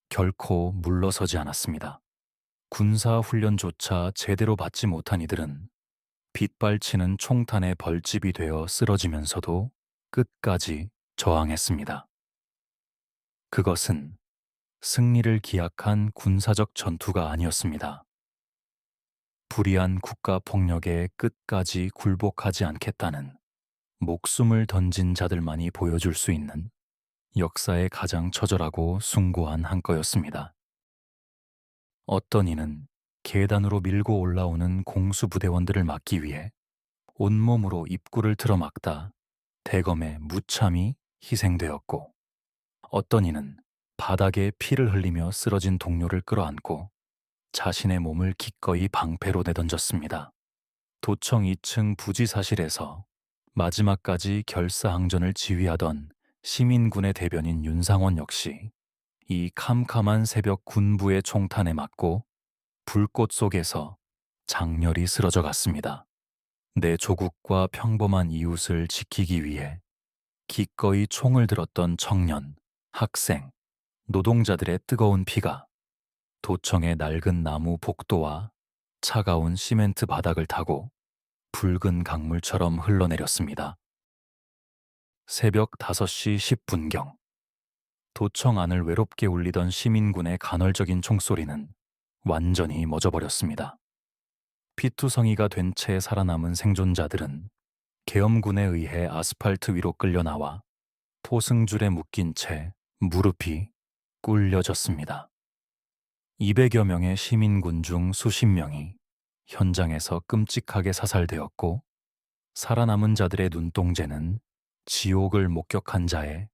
결코 물러서지 않았습니다. 군사 훈련조차 제대로 받지 못한 이들은 빗발치는 총탄의 벌집이 되어 쓰러지면서도 끝까지 저항했습니다. 그것은 승리를 기약한 군사적 전투가 아니었습니다. 불의한 국가 폭력에 끝까지 굴복하지 않겠다는 목숨을 던진 자들만이 보여줄 수 있는 역사의 가장 처절하고 숭고한 한거였습니다. 어떤 이는 계단으로 밀고 올라오는 공수부대원들을 막기 위해 온몸으로 입구를 틀어막다 대검에 무참히 희생되었고, 어떤 이는 바닥에 피를 흘리며 쓰러진 동료를 끌어안고 자신의 몸을 기꺼이 방패로 내던졌습니다. 도청 2층 부지사실에서 마지막까지 결사항전을 지휘하던 시민군의 대변인 윤상원 역시 이 캄캄한 새벽 군부의 총탄에 맞고 불꽃 속에서 장렬히 쓰러져 갔습니다. 내 조국과 평범한 이웃을 지키기 위해 기꺼이 총을 들었던 청년, 학생, 노동자들의 뜨거운 피가 도청의 낡은 나무 복도와 차가운 시멘트 바닥을 타고 붉은 강물처럼 흘러내렸습니다. 새벽 5시 10분경 도청 안을 외롭게 울리던 시민군의 간헐적인 총소리는 완전히 멎어버렸습니다. 피투성이가 된 채 살아남은 생존자들은 계엄군에 의해 아스팔트 위로 끌려 나와 포승줄에 묶인 채 무릎이 꿇려졌습니다. 200여 명의 시민군 중 수십 명이 현장에서 끔찍하게 사살되었고, 살아남은 자들의 눈동자는 지옥을 목격한 자의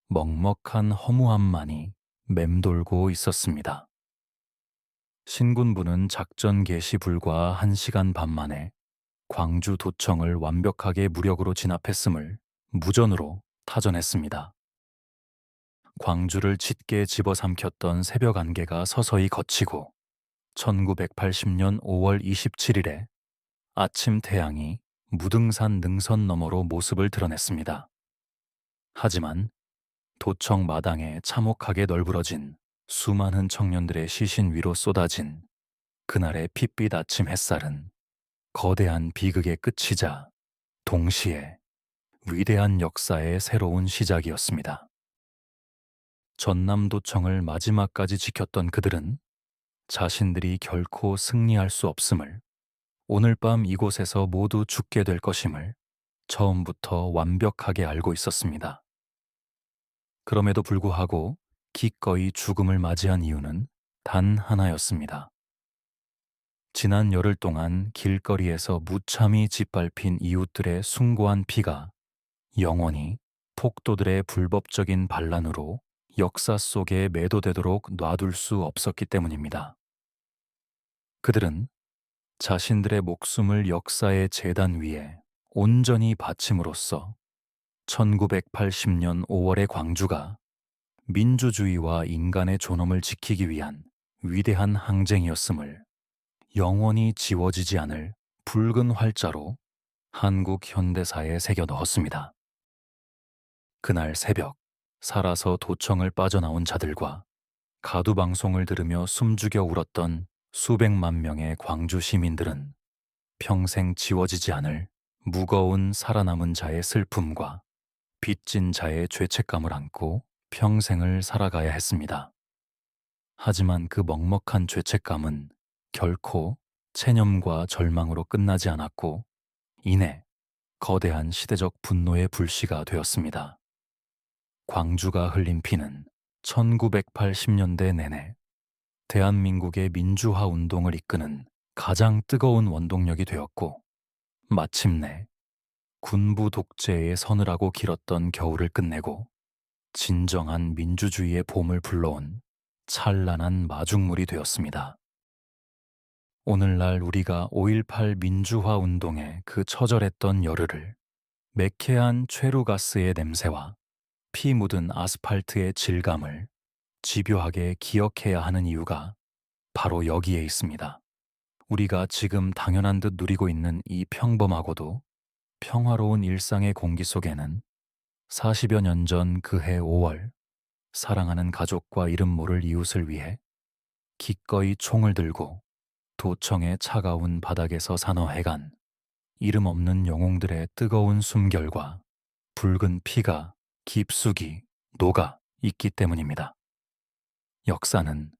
먹먹한 허무함만이 맴돌고 있었습니다. 신군부는 작전 개시 불과 1시간 반 만에 광주 도청을 완벽하게 무력으로 진압했음을 무전으로 타전했습니다. 광주를 짙게 집어삼켰던 새벽 안개가 서서히 걷히고 1980년 5월 27일에 아침 태양이 무등산 능선 너머로 모습을 드러냈습니다. 하지만 도청 마당에 참혹하게 널브러진 수많은 청년들의 시신 위로 쏟아진 그날의 핏빛 아침 햇살은 거대한 비극의 끝이자 동시에 위대한 역사의 새로운 시작이었습니다. 전남도청을 마지막까지 지켰던 그들은 자신들이 결코 승리할 수 없음을, 오늘 밤 이곳에서 모두 죽게 될 것임을 처음부터 완벽하게 알고 있었습니다. 그럼에도 불구하고 기꺼이 죽음을 맞이한 이유는 단 하나였습니다. 지난 열흘 동안 길거리에서 무참히 짓밟힌 이웃들의 숭고한 피가 영원히 폭도들의 불법적인 반란으로 역사 속에 매도되도록 놔둘 수 없었기 때문입니다. 그들은 자신들의 목숨을 역사의 제단 위에 온전히 바침으로써 1980년 5월의 광주가 민주주의와 인간의 존엄을 지키기 위한 위대한 항쟁이었음을 영원히 지워지지 않을 붉은 활자로 한국 현대사에 새겨 넣었습니다. 그날 새벽, 살아서 도청을 빠져나온 자들과 가두방송을 들으며 숨죽여 울었던 수백만 명의 광주 시민들은 평생 지워지지 않을 무거운 살아남은 자의 슬픔과 빚진 자의 죄책감을 안고 평생을 살아가야 했습니다. 하지만 그 먹먹한 죄책감은 결코 체념과 절망으로 끝나지 않았고 이내 거대한 시대적 분노의 불씨가 되었습니다. 광주가 흘린 피는 1980년대 내내 대한민국의 민주화 운동을 이끄는 가장 뜨거운 원동력이 되었고 마침내 군부 독재의 서늘하고 길었던 겨울을 끝내고 진정한 민주주의의 봄을 불러온 찬란한 마중물이 되었습니다. 오늘날 우리가 5.18 민주화 운동의 그 처절했던 열흘을 매캐한 최루가스의 냄새와 피 묻은 아스팔트의 질감을 집요하게 기억해야 하는 이유가 바로 여기에 있습니다. 우리가 지금 당연한 듯 누리고 있는 이 평범하고도 평화로운 일상의 공기 속에는 40여 년 전 그해 5월 사랑하는 가족과 이름 모를 이웃을 위해 기꺼이 총을 들고 도청의 차가운 바닥에서 산허해간 이름 없는 영웅들의 뜨거운 숨결과 붉은 피가 깊숙이 녹아 있기 때문입니다. 역사는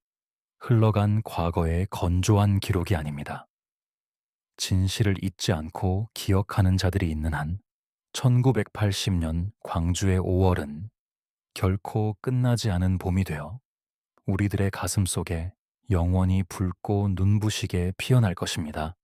흘러간 과거의 건조한 기록이 아닙니다. 진실을 잊지 않고 기억하는 자들이 있는 한 1980년 광주의 5월은 결코 끝나지 않은 봄이 되어 우리들의 가슴 속에 영원히 붉고 눈부시게 피어날 것입니다.